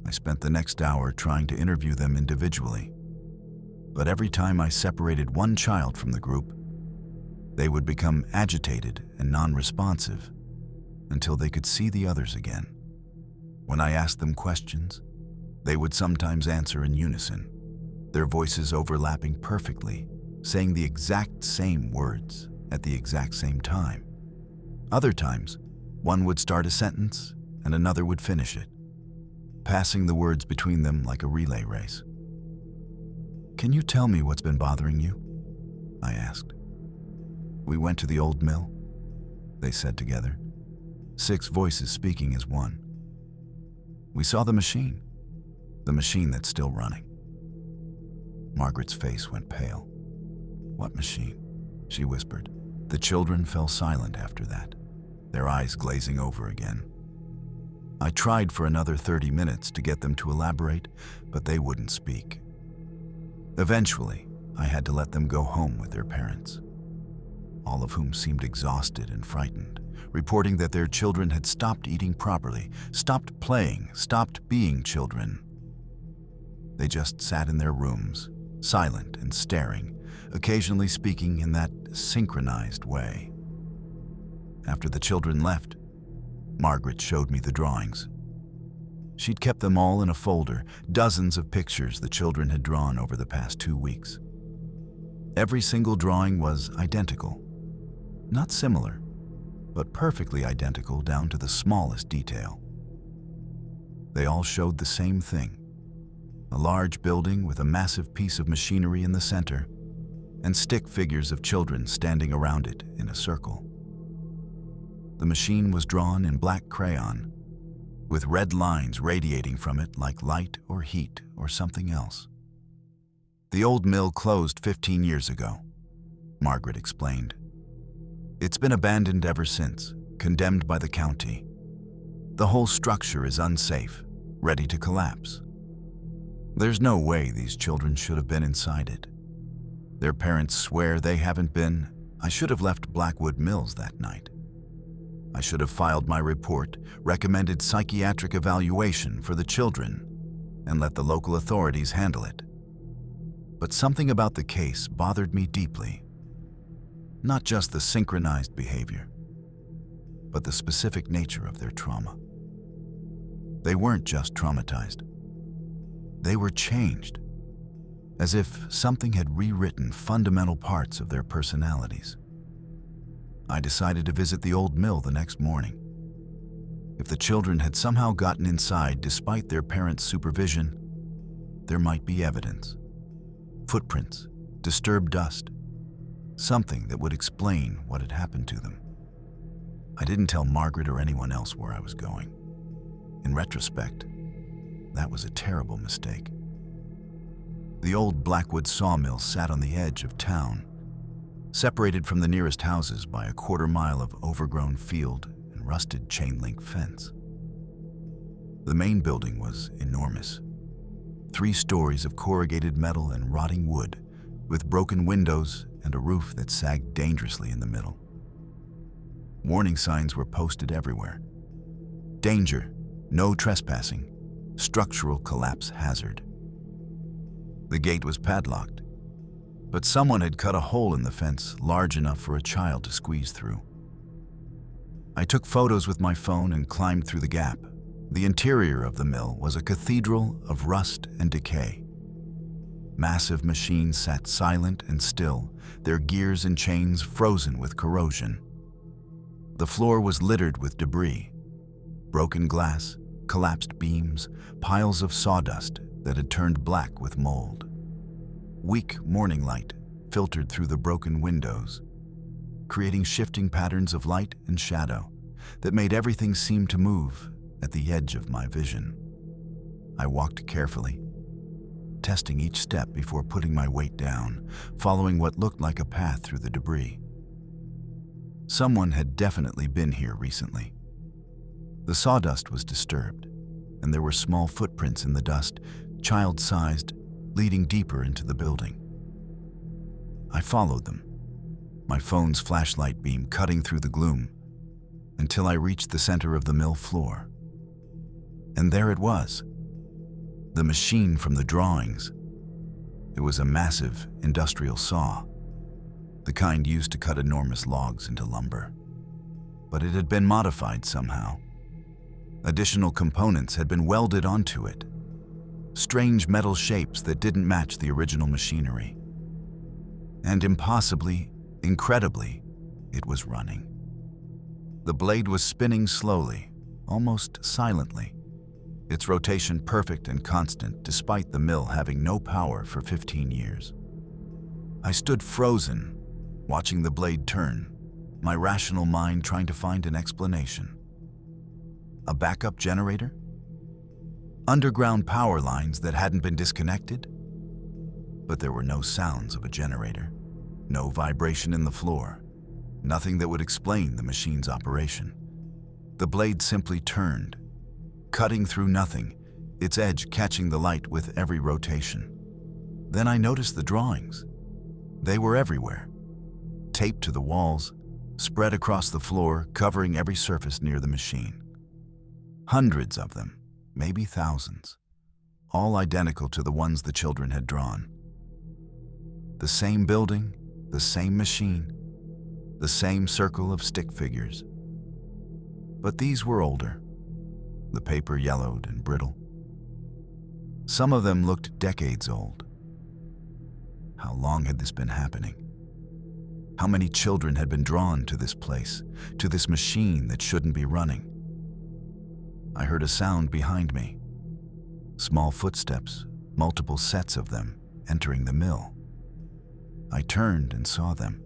I spent the next hour trying to interview them individually, but every time I separated one child from the group, they would become agitated and non-responsive until they could see the others again. When I asked them questions, they would sometimes answer in unison, their voices overlapping perfectly, saying the exact same words at the exact same time. Other times, one would start a sentence and another would finish it, passing the words between them like a relay race. "Can you tell me what's been bothering you?" I asked. "We went to the old mill," they said together, 6 voices speaking as one. "We saw the machine that's still running." Margaret's face went pale. "What machine?" she whispered. The children fell silent after that, their eyes glazing over again. I tried for another 30 minutes to get them to elaborate, but they wouldn't speak. Eventually, I had to let them go home with their parents, all of whom seemed exhausted and frightened, reporting that their children had stopped eating properly, stopped playing, stopped being children. They just sat in their rooms, silent and staring, occasionally speaking in that synchronized way. After the children left, Margaret showed me the drawings. She'd kept them all in a folder, dozens of pictures the children had drawn over the past 2 weeks. Every single drawing was identical. Not similar, but perfectly identical down to the smallest detail. They all showed the same thing: a large building with a massive piece of machinery in the center, and stick figures of children standing around it in a circle. The machine was drawn in black crayon, with red lines radiating from it like light or heat or something else. "The old mill closed 15 years ago," Margaret explained. "It's been abandoned ever since, condemned by the county. The whole structure is unsafe, ready to collapse. There's no way these children should have been inside it. Their parents swear they haven't been. I should have left Blackwood Mills that night. I should have filed my report, recommended psychiatric evaluation for the children, and let the local authorities handle it. But something about the case bothered me deeply. Not just the synchronized behavior, but the specific nature of their trauma. They weren't just traumatized. They were changed, as if something had rewritten fundamental parts of their personalities. I decided to visit the old mill the next morning. If the children had somehow gotten inside despite their parents' supervision, there might be evidence. Footprints, disturbed dust, something that would explain what had happened to them. I didn't tell Margaret or anyone else where I was going. In retrospect, that was a terrible mistake. The old Blackwood sawmill sat on the edge of town, separated from the nearest houses by a quarter-mile of overgrown field and rusted chain-link fence. The main building was enormous. 3 stories of corrugated metal and rotting wood, with broken windows and a roof that sagged dangerously in the middle. Warning signs were posted everywhere. Danger, no trespassing, structural collapse hazard. The gate was padlocked, but someone had cut a hole in the fence large enough for a child to squeeze through. I took photos with my phone and climbed through the gap. The interior of the mill was a cathedral of rust and decay. Massive machines sat silent and still, their gears and chains frozen with corrosion. The floor was littered with debris: broken glass, collapsed beams, piles of sawdust that had turned black with mold. Weak morning light filtered through the broken windows, creating shifting patterns of light and shadow that made everything seem to move at the edge of my vision. I walked carefully, testing each step before putting my weight down, following what looked like a path through the debris. Someone had definitely been here recently. The sawdust was disturbed, and there were small footprints in the dust, child-sized, leading deeper into the building. I followed them, my phone's flashlight beam cutting through the gloom, until I reached the center of the mill floor. And there it was, the machine from the drawings. It was a massive industrial saw, the kind used to cut enormous logs into lumber. But it had been modified somehow. Additional components had been welded onto it, strange metal shapes that didn't match the original machinery. And impossibly, incredibly, it was running. The blade was spinning slowly, almost silently, its rotation perfect and constant despite the mill having no power for 15 years. I stood frozen, watching the blade turn, my rational mind trying to find an explanation. A backup generator? Underground power lines that hadn't been disconnected? But there were no sounds of a generator, no vibration in the floor, nothing that would explain the machine's operation. The blade simply turned, cutting through nothing, its edge catching the light with every rotation. Then I noticed the drawings. They were everywhere, taped to the walls, spread across the floor, covering every surface near the machine. Hundreds of them, maybe thousands, all identical to the ones the children had drawn. The same building, the same machine, the same circle of stick figures. But these were older, the paper yellowed and brittle. Some of them looked decades old. How long had this been happening? How many children had been drawn to this place, to this machine that shouldn't be running? I heard a sound behind me. Small footsteps, multiple sets of them, entering the mill. I turned and saw them.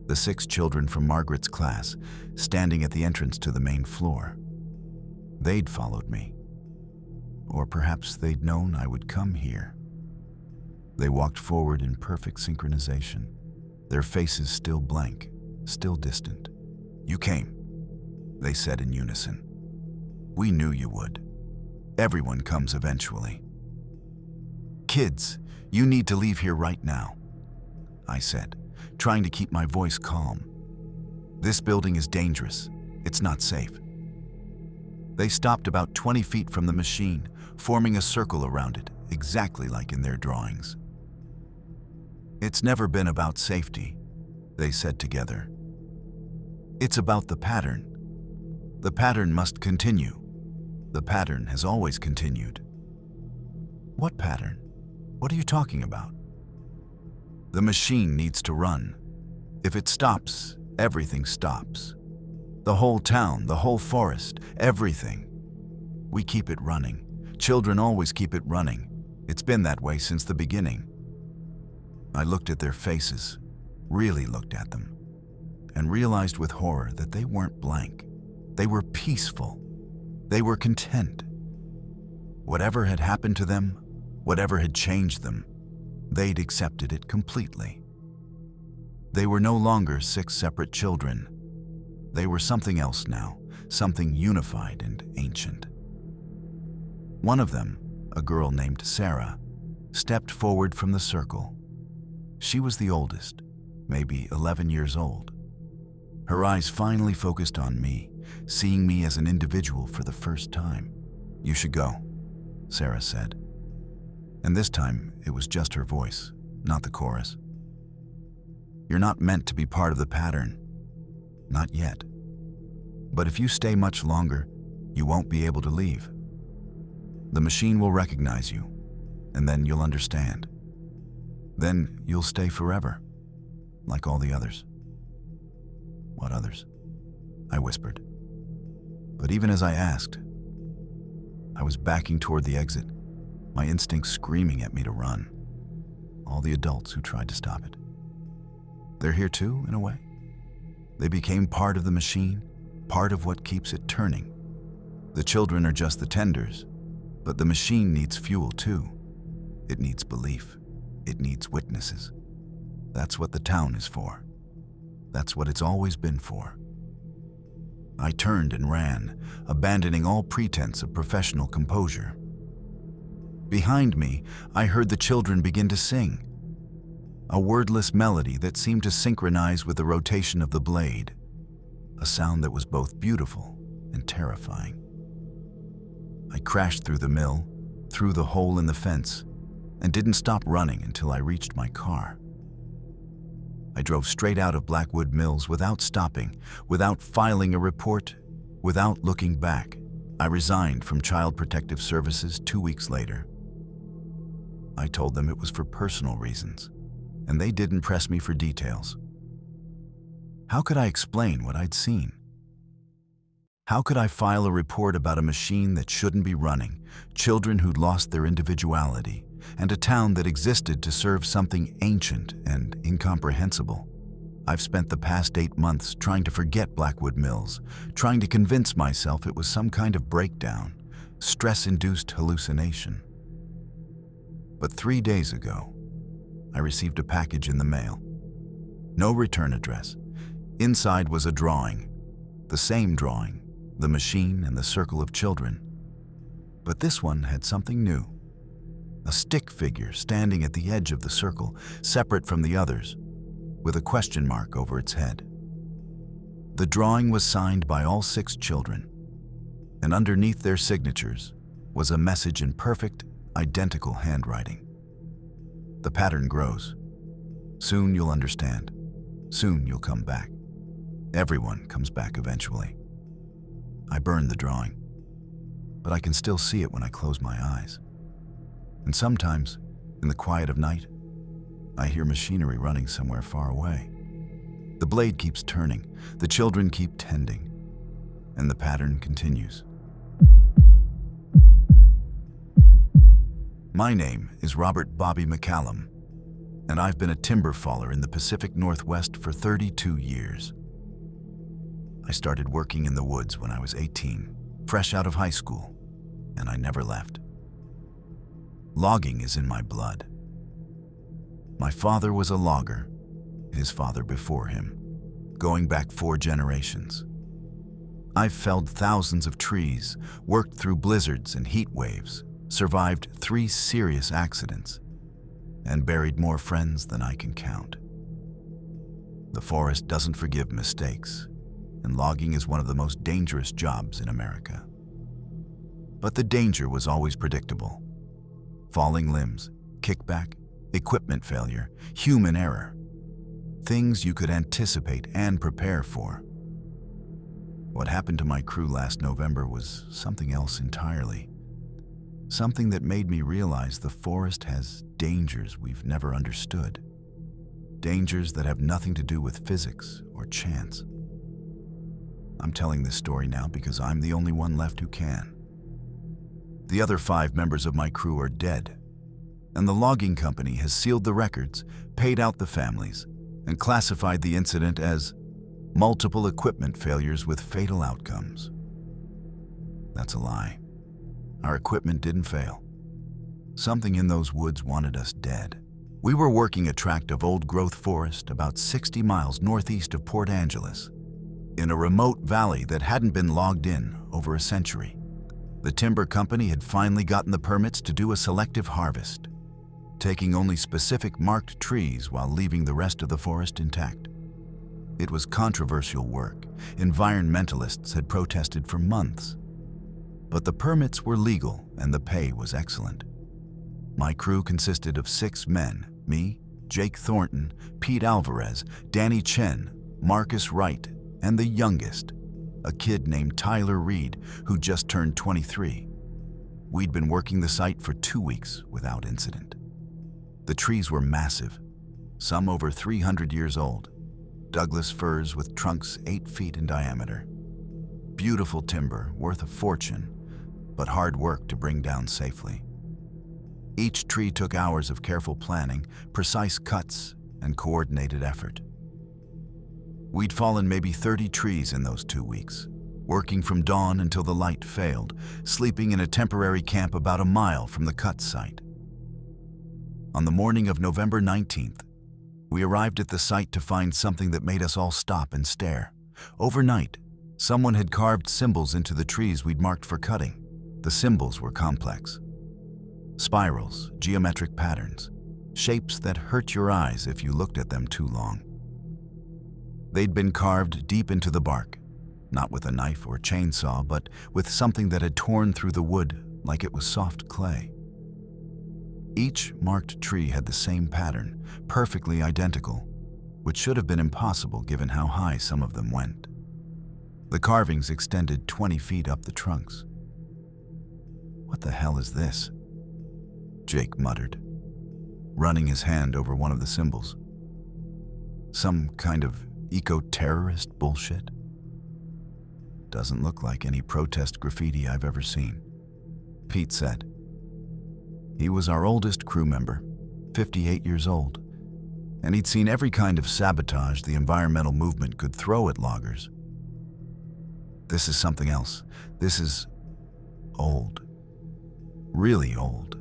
The 6 children from Margaret's class, standing at the entrance to the main floor. They'd followed me. Or perhaps they'd known I would come here. They walked forward in perfect synchronization, their faces still blank, still distant. "You came," they said in unison. "We knew you would. Everyone comes eventually." "Kids, you need to leave here right now," I said, trying to keep my voice calm. "This building is dangerous. It's not safe." They stopped about 20 feet from the machine, forming a circle around it, exactly like in their drawings. "It's never been about safety," they said together. "It's about the pattern. The pattern must continue. The pattern has always continued." "What pattern? What are you talking about?" "The machine needs to run. If it stops, everything stops. The whole town, the whole forest, everything. We keep it running. Children always keep it running. It's been that way since the beginning." I looked at their faces, really looked at them, and realized with horror that they weren't blank. They were peaceful. They were content. Whatever had happened to them, whatever had changed them, they'd accepted it completely. They were no longer 6 separate children. They were something else now, something unified and ancient. One of them, a girl named Sarah, stepped forward from the circle. She was the oldest, maybe 11 years old. Her eyes finally focused on me, seeing me as an individual for the first time. "You should go," Sarah said. And this time, it was just her voice, not the chorus. "You're not meant to be part of the pattern. Not yet. But if you stay much longer, you won't be able to leave. The machine will recognize you, and then you'll understand. Then you'll stay forever, like all the others." "What others?" I whispered. But even as I asked, I was backing toward the exit, my instincts screaming at me to run. All the adults who tried to stop it. They're here too, in a way. They became part of the machine, part of what keeps it turning. The children are just the tenders, but the machine needs fuel too. It needs belief. It needs witnesses. That's what the town is for. That's what it's always been for. I turned and ran, abandoning all pretense of professional composure. Behind me, I heard the children begin to sing. A wordless melody that seemed to synchronize with the rotation of the blade. A sound that was both beautiful and terrifying. I crashed through the mill, through the hole in the fence, and didn't stop running until I reached my car. I drove straight out of Blackwood Mills without stopping, without filing a report, without looking back. I resigned from Child Protective Services 2 weeks later. I told them it was for personal reasons, and they didn't press me for details. How could I explain what I'd seen? How could I file a report about a machine that shouldn't be running, children who'd lost their individuality, and a town that existed to serve something ancient and incomprehensible? I've spent the past 8 months trying to forget Blackwood Mills, trying to convince myself it was some kind of breakdown, stress-induced hallucination. But 3 days ago, I received a package in the mail. No return address. Inside was a drawing. The same drawing, the machine and the circle of children. But this one had something new. A stick figure standing at the edge of the circle, separate from the others, with a question mark over its head. The drawing was signed by all 6 children, and underneath their signatures was a message in perfect, identical handwriting. The pattern grows. Soon you'll understand. Soon you'll come back. Everyone comes back eventually. I burned the drawing, but I can still see it when I close my eyes. And sometimes, in the quiet of night, I hear machinery running somewhere far away. The blade keeps turning, the children keep tending, and the pattern continues. My name is Robert Bobby McCallum, and I've been a timber faller in the Pacific Northwest for 32 years. I started working in the woods when I was 18, fresh out of high school, and I never left. Logging is in my blood. My father was a logger, his father before him, going back 4 generations. I've felled thousands of trees, worked through blizzards and heat waves, survived 3 serious accidents, and buried more friends than I can count. The forest doesn't forgive mistakes, and logging is one of the most dangerous jobs in America. But the danger was always predictable. Falling limbs, kickback, equipment failure, human error. Things you could anticipate and prepare for. What happened to my crew last November was something else entirely. Something that made me realize the forest has dangers we've never understood. Dangers that have nothing to do with physics or chance. I'm telling this story now because I'm the only one left who can. The other 5 members of my crew are dead, and the logging company has sealed the records, paid out the families, and classified the incident as multiple equipment failures with fatal outcomes. That's a lie. Our equipment didn't fail. Something in those woods wanted us dead. We were working a tract of old-growth forest about 60 miles northeast of Port Angeles, in a remote valley that hadn't been logged in over a century. The timber company had finally gotten the permits to do a selective harvest, taking only specific marked trees while leaving the rest of the forest intact. It was controversial work. Environmentalists had protested for months. But the permits were legal and the pay was excellent. My crew consisted of 6 men, me, Jake Thornton, Pete Alvarez, Danny Chen, Marcus Wright, and the youngest, a kid named Tyler Reed, who just turned 23. We'd been working the site for 2 weeks without incident. The trees were massive, some over 300 years old, Douglas firs with trunks 8 feet in diameter. Beautiful timber, worth a fortune, but hard work to bring down safely. Each tree took hours of careful planning, precise cuts, and coordinated effort. We'd fallen maybe 30 trees in those 2 weeks, working from dawn until the light failed, sleeping in a temporary camp about a mile from the cut site. On the morning of November 19th, we arrived at the site to find something that made us all stop and stare. Overnight, someone had carved symbols into the trees we'd marked for cutting. The symbols were complex. Spirals, geometric patterns, shapes that hurt your eyes if you looked at them too long. They'd been carved deep into the bark, not with a knife or chainsaw, but with something that had torn through the wood like it was soft clay. Each marked tree had the same pattern, perfectly identical, which should have been impossible given how high some of them went. The carvings extended 20 feet up the trunks. "What the hell is this?" Jake muttered, running his hand over one of the symbols. "Some kind of eco-terrorist bullshit? Doesn't look like any protest graffiti I've ever seen," Pete said. He was our oldest crew member, 58 years old, and he'd seen every kind of sabotage the environmental movement could throw at loggers. "This is something else. This is old. Really old."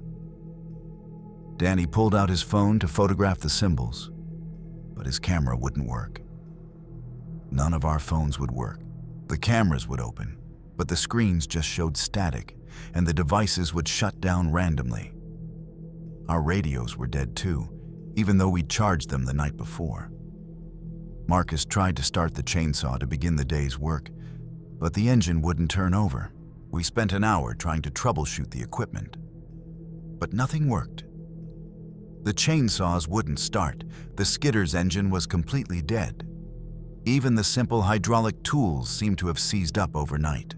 Danny pulled out his phone to photograph the symbols, but his camera wouldn't work. None of our phones would work. The cameras would open, but the screens just showed static, and the devices would shut down randomly. Our radios were dead too, even though we'd charged them the night before. Marcus tried to start the chainsaw to begin the day's work, but the engine wouldn't turn over. We spent an hour trying to troubleshoot the equipment, but nothing worked. The chainsaws wouldn't start. The skidder's engine was completely dead. Even the simple hydraulic tools seemed to have seized up overnight.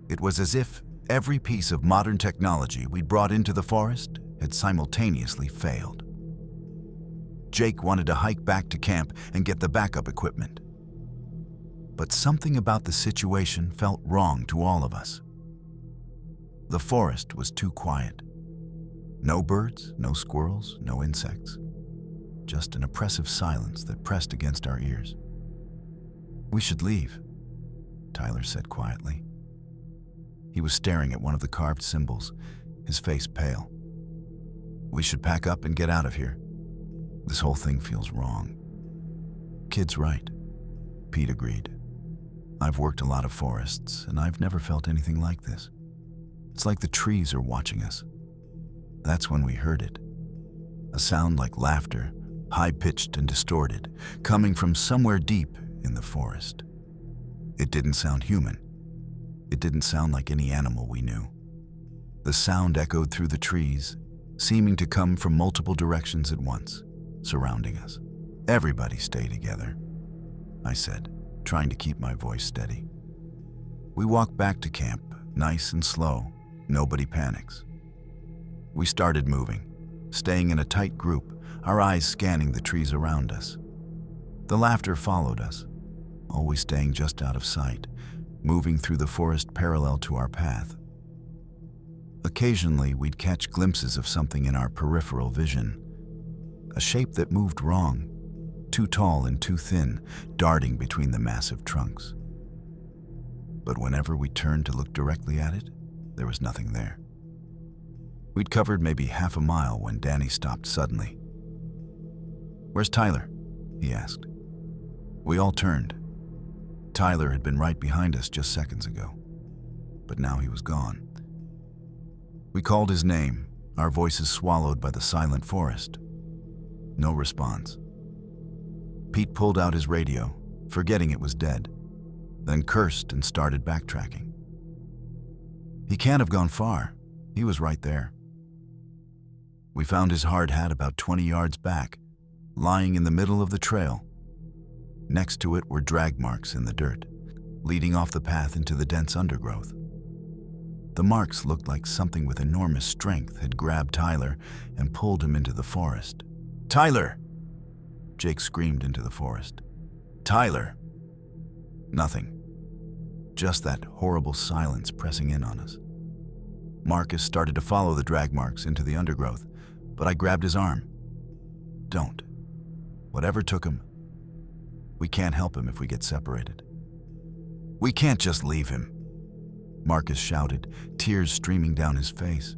It was as if every piece of modern technology we'd brought into the forest had simultaneously failed. Jake wanted to hike back to camp and get the backup equipment. But something about the situation felt wrong to all of us. The forest was too quiet. No birds, no squirrels, no insects. Just an oppressive silence that pressed against our ears. "We should leave," Tyler said quietly. He was staring at one of the carved symbols, his face pale. "We should pack up and get out of here. This whole thing feels wrong." "Kid's right," Pete agreed. "I've worked a lot of forests, and I've never felt anything like this. It's like the trees are watching us." That's when we heard it. A sound like laughter, high-pitched and distorted, coming from somewhere deep in the forest. It didn't sound human. It didn't sound like any animal we knew. The sound echoed through the trees, seeming to come from multiple directions at once, surrounding us. "Everybody stay together," I said, trying to keep my voice steady. We walked back to camp, nice and slow. Nobody panics. We started moving, staying in a tight group, our eyes scanning the trees around us. The laughter followed us, always staying just out of sight, moving through the forest parallel to our path. Occasionally, we'd catch glimpses of something in our peripheral vision, a shape that moved wrong, too tall and too thin, darting between the massive trunks. But whenever we turned to look directly at it, there was nothing there. We'd covered maybe half a mile when Danny stopped suddenly. "Where's Tyler?" he asked. We all turned. Tyler had been right behind us just seconds ago, but now he was gone. We called his name, our voices swallowed by the silent forest. No response. Pete pulled out his radio, forgetting it was dead, then cursed and started backtracking. He can't have gone far. He was right there. We found his hard hat about 20 yards back, lying in the middle of the trail. Next to it were drag marks in the dirt, leading off the path into the dense undergrowth. The marks looked like something with enormous strength had grabbed Tyler and pulled him into the forest. "Tyler!" Jake screamed into the forest. "Tyler!" Nothing. Just that horrible silence pressing in on us. Marcus started to follow the drag marks into the undergrowth, but I grabbed his arm. "Don't. Whatever took him, we can't help him if we get separated." "We can't just leave him," Marcus shouted, tears streaming down his face.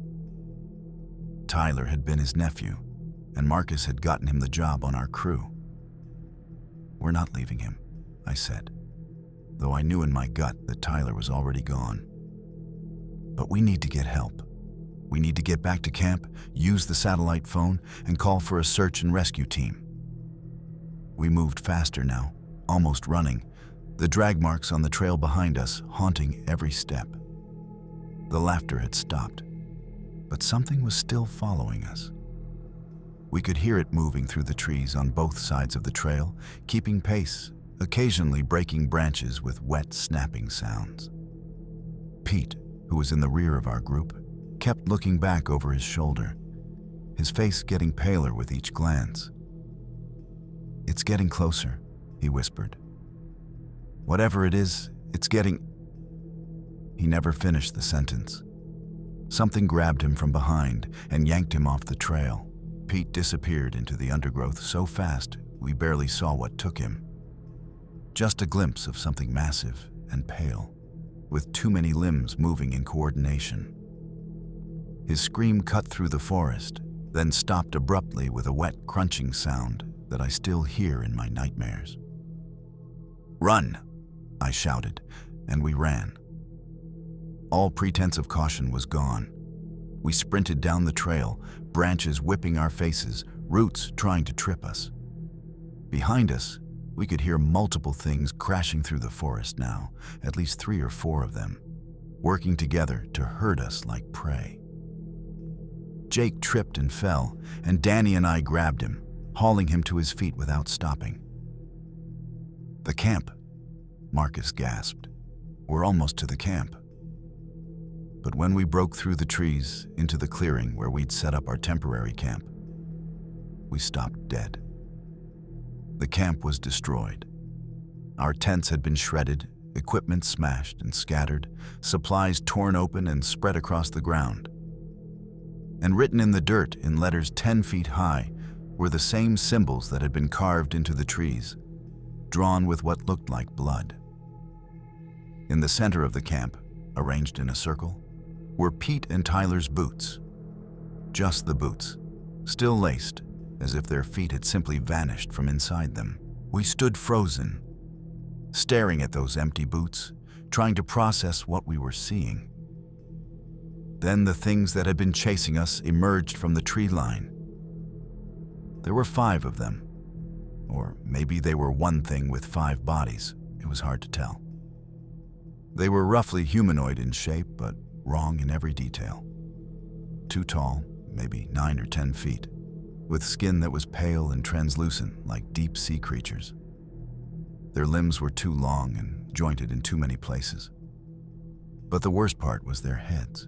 Tyler had been his nephew, and Marcus had gotten him the job on our crew. "We're not leaving him," I said, though I knew in my gut that Tyler was already gone. "But we need to get help. We need to get back to camp, use the satellite phone, and call for a search and rescue team." We moved faster now, almost running, the drag marks on the trail behind us haunting every step. The laughter had stopped, but something was still following us. We could hear it moving through the trees on both sides of the trail, keeping pace, occasionally breaking branches with wet, snapping sounds. Pete, who was in the rear of our group, kept looking back over his shoulder, his face getting paler with each glance. "It's getting closer," he whispered. "Whatever it is, it's getting—" He never finished the sentence. Something grabbed him from behind and yanked him off the trail. Pete disappeared into the undergrowth so fast we barely saw what took him. Just a glimpse of something massive and pale, with too many limbs moving in coordination. His scream cut through the forest, then stopped abruptly with a wet, crunching sound that I still hear in my nightmares. "Run!" I shouted, and we ran. All pretense of caution was gone. We sprinted down the trail, branches whipping our faces, roots trying to trip us. Behind us, we could hear multiple things crashing through the forest now, at least 3 or 4 of them, working together to herd us like prey. Jake tripped and fell, and Danny and I grabbed him, hauling him to his feet without stopping. "The camp," Marcus gasped. "We're almost to the camp." But when we broke through the trees into the clearing where we'd set up our temporary camp, we stopped dead. The camp was destroyed. Our tents had been shredded, equipment smashed and scattered, supplies torn open and spread across the ground. And written in the dirt in letters 10 feet high were the same symbols that had been carved into the trees, drawn with what looked like blood. In the center of the camp, arranged in a circle, were Pete and Tyler's boots. Just the boots, still laced, as if their feet had simply vanished from inside them. We stood frozen, staring at those empty boots, trying to process what we were seeing. Then the things that had been chasing us emerged from the tree line. There were 5 of them. Or maybe they were one thing with 5 bodies. It was hard to tell. They were roughly humanoid in shape, but wrong in every detail. Too tall, maybe 9 or 10 feet, with skin that was pale and translucent like deep sea creatures. Their limbs were too long and jointed in too many places. But the worst part was their heads.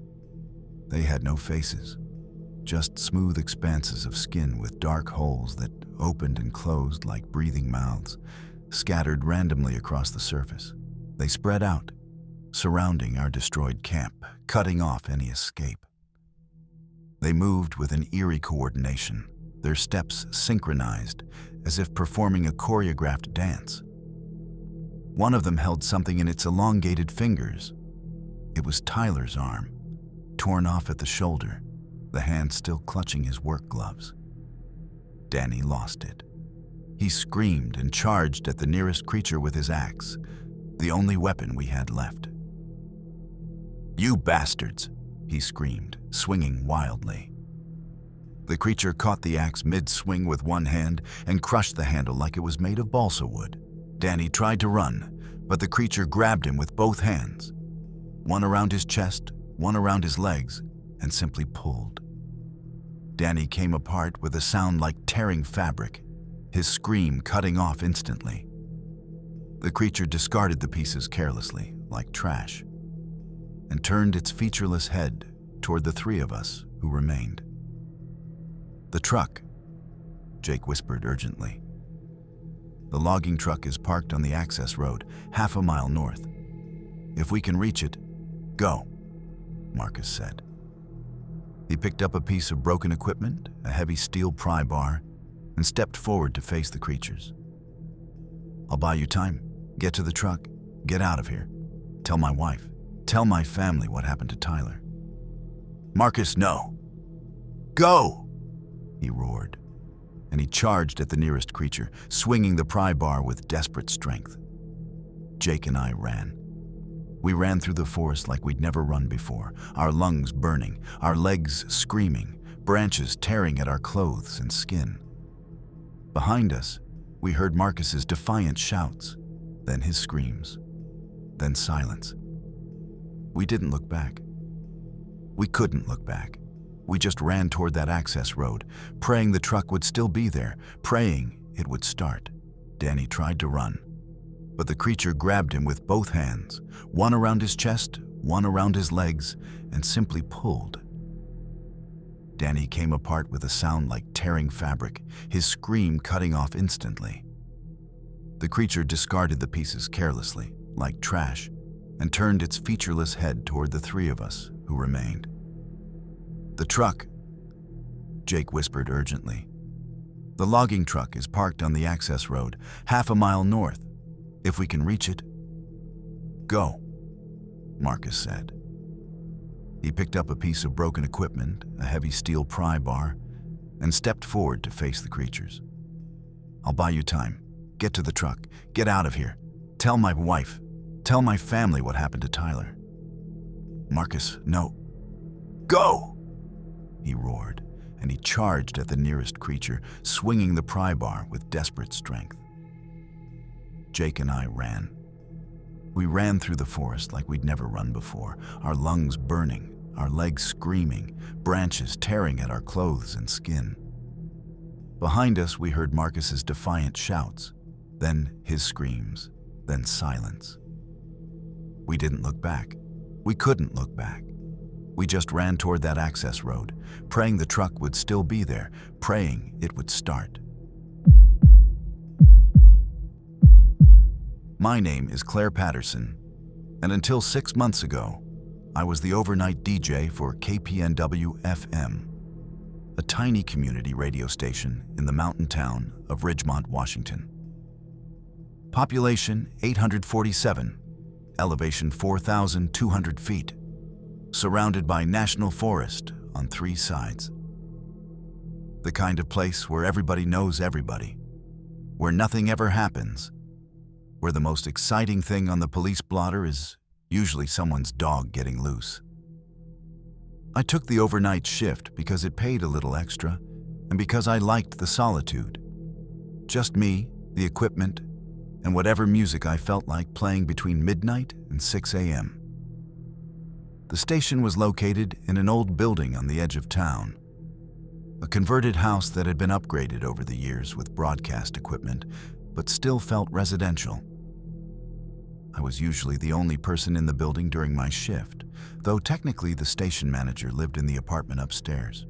They had no faces, just smooth expanses of skin with dark holes that opened and closed like breathing mouths, scattered randomly across the surface. They spread out, surrounding our destroyed camp, cutting off any escape. They moved with an eerie coordination, their steps synchronized, as if performing a choreographed dance. One of them held something in its elongated fingers. It was Tyler's arm, torn off at the shoulder, the hand still clutching his work gloves. Danny lost it. He screamed and charged at the nearest creature with his axe, the only weapon we had left. "You bastards!" he screamed, swinging wildly. The creature caught the axe mid-swing with one hand and crushed the handle like it was made of balsa wood. Danny tried to run, but the creature grabbed him with both hands, one around his chest, one around his legs, and simply pulled. Danny came apart with a sound like tearing fabric, his scream cutting off instantly. The creature discarded the pieces carelessly, like trash, and turned its featureless head toward the 3 of us who remained. "The truck," Jake whispered urgently. "The logging truck is parked on the access road, half a mile north. If we can reach it, go," Marcus said. He picked up a piece of broken equipment, a heavy steel pry bar, and stepped forward to face the creatures. "I'll buy you time. Get to the truck. Get out of here. Tell my wife. Tell my family what happened to Tyler." "Marcus, no. Go!" he roared, and he charged at the nearest creature, swinging the pry bar with desperate strength. Jake and I ran. We ran through the forest like we'd never run before, our lungs burning, our legs screaming, branches tearing at our clothes and skin. Behind us, we heard Marcus's defiant shouts, then his screams, then silence. We didn't look back. We couldn't look back. We just ran toward that access road, praying the truck would still be there, praying it would start. Danny tried to run, but the creature grabbed him with both hands, one around his chest, one around his legs, and simply pulled. Danny came apart with a sound like tearing fabric, his scream cutting off instantly. The creature discarded the pieces carelessly, like trash, and turned its featureless head toward the 3 of us who remained. "The truck," Jake whispered urgently. "The logging truck is parked on the access road, half a mile north. If we can reach it, go," Marcus said. He picked up a piece of broken equipment, a heavy steel pry bar, and stepped forward to face the creatures. "I'll buy you time. Get to the truck. Get out of here. Tell my wife. Tell my family what happened to Tyler." "Marcus, no. Go!" he roared, and he charged at the nearest creature, swinging the pry bar with desperate strength. Jake and I ran. We ran through the forest like we'd never run before, our lungs burning, our legs screaming, branches tearing at our clothes and skin. Behind us, we heard Marcus's defiant shouts, then his screams, then silence. We didn't look back. We couldn't look back. We just ran toward that access road, praying the truck would still be there, praying it would start. My name is Claire Patterson, and until 6 months ago, I was the overnight DJ for KPNW-FM, a tiny community radio station in the mountain town of Ridgemont, Washington. Population 847, elevation 4,200 feet, surrounded by national forest on 3 sides. The kind of place where everybody knows everybody, where nothing ever happens, where the most exciting thing on the police blotter is usually someone's dog getting loose. I took the overnight shift because it paid a little extra and because I liked the solitude. Just me, the equipment, and whatever music I felt like playing between midnight and 6 a.m. The station was located in an old building on the edge of town, a converted house that had been upgraded over the years with broadcast equipment, but still felt residential. I was usually the only person in the building during my shift, though technically the station manager lived in the apartment upstairs.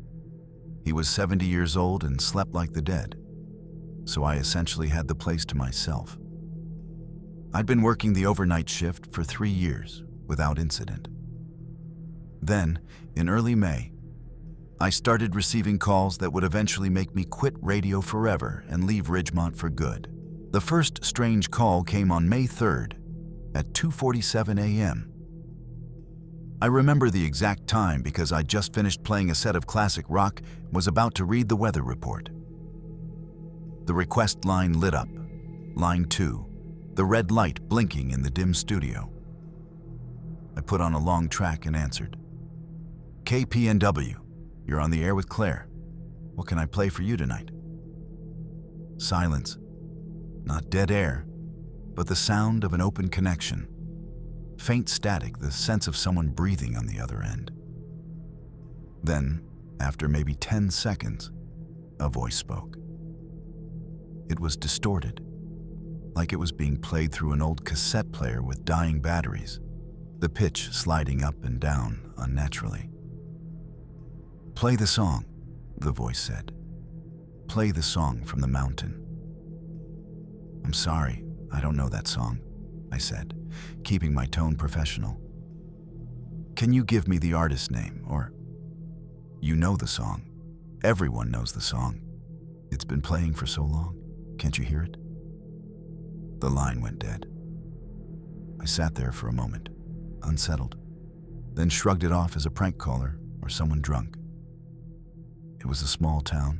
He was 70 years old and slept like the dead, so I essentially had the place to myself. I'd been working the overnight shift for 3 years without incident. Then, in early May, I started receiving calls that would eventually make me quit radio forever and leave Ridgemont for good. The first strange call came on May 3rd at 2:47 a.m. I remember the exact time because I just finished playing a set of classic rock and was about to read the weather report. The request line lit up, line 2, the red light blinking in the dim studio. I put on a long track and answered. "KPNW, you're on the air with Claire. What can I play for you tonight?" Silence. Not dead air, but the sound of an open connection. Faint static, the sense of someone breathing on the other end. Then, after maybe 10 seconds, a voice spoke. It was distorted, like it was being played through an old cassette player with dying batteries, the pitch sliding up and down unnaturally. "Play the song," the voice said. "Play the song from the mountain." "I'm sorry, I don't know that song," I said, keeping my tone professional. "Can you give me the artist's name, or—" "You know the song. Everyone knows the song. It's been playing for so long. Can't you hear it?" The line went dead. I sat there for a moment, unsettled, then shrugged it off as a prank caller or someone drunk. It was a small town.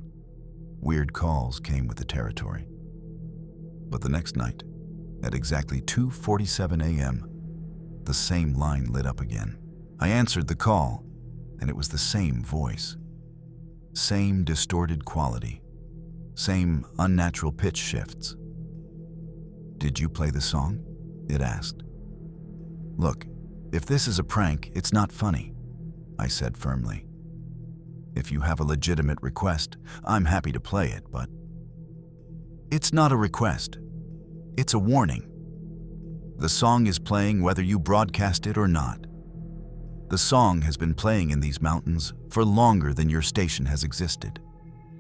Weird calls came with the territory. But the next night, at exactly 2:47 a.m., the same line lit up again. I answered the call, and it was the same voice. Same distorted quality. Same unnatural pitch shifts. "Did you play the song?" it asked. "Look, if this is a prank, it's not funny," I said firmly. "If you have a legitimate request, I'm happy to play it, but—" "It's not a request. It's a warning. The song is playing whether you broadcast it or not. The song has been playing in these mountains for longer than your station has existed,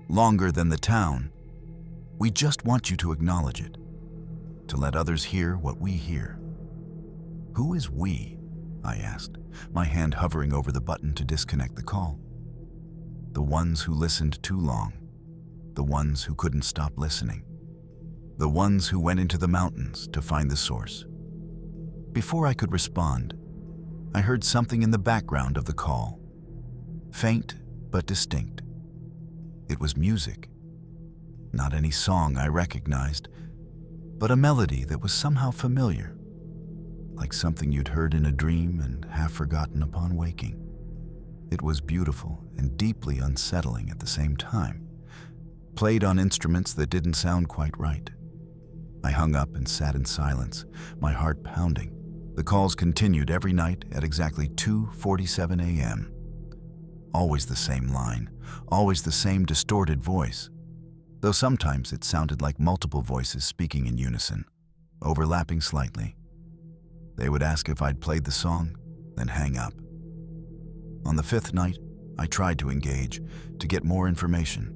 longer than the town. We just want you to acknowledge it, to let others hear what we hear." "Who is we?" I asked, my hand hovering over the button to disconnect the call. "The ones who listened too long, the ones who couldn't stop listening, the ones who went into the mountains to find the source." Before I could respond, I heard something in the background of the call, faint but distinct. It was music. Not any song I recognized, but a melody that was somehow familiar, like something you'd heard in a dream and half forgotten upon waking. It was beautiful and deeply unsettling at the same time, played on instruments that didn't sound quite right. I hung up and sat in silence, my heart pounding. The calls continued every night at exactly 2:47 a.m. Always the same line, always the same distorted voice, though sometimes it sounded like multiple voices speaking in unison, overlapping slightly. They would ask if I'd played the song, then hang up. On the fifth night, I tried to engage, to get more information.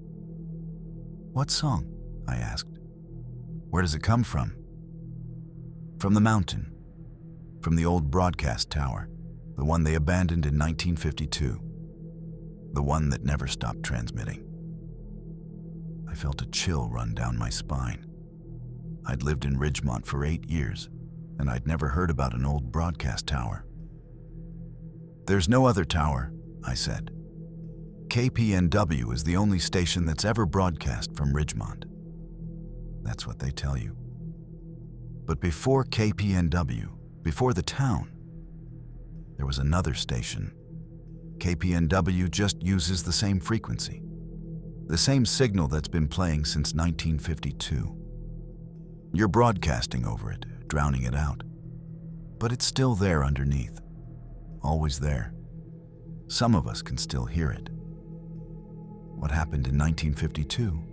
"What song?" I asked. "Where does it come from?" "From the mountain, from the old broadcast tower, the one they abandoned in 1952, the one that never stopped transmitting." I felt a chill run down my spine. I'd lived in Ridgemont for 8 years, and I'd never heard about an old broadcast tower. "There's no other tower," I said. "KPNW is the only station that's ever broadcast from Ridgemont." That's what they tell you. But before KPNW, before the town, there was another station. KPNW just uses the same frequency, the same signal that's been playing since 1952. You're broadcasting over it, drowning it out. But it's still there underneath, always there. Some of us can still hear it. What happened in 1952?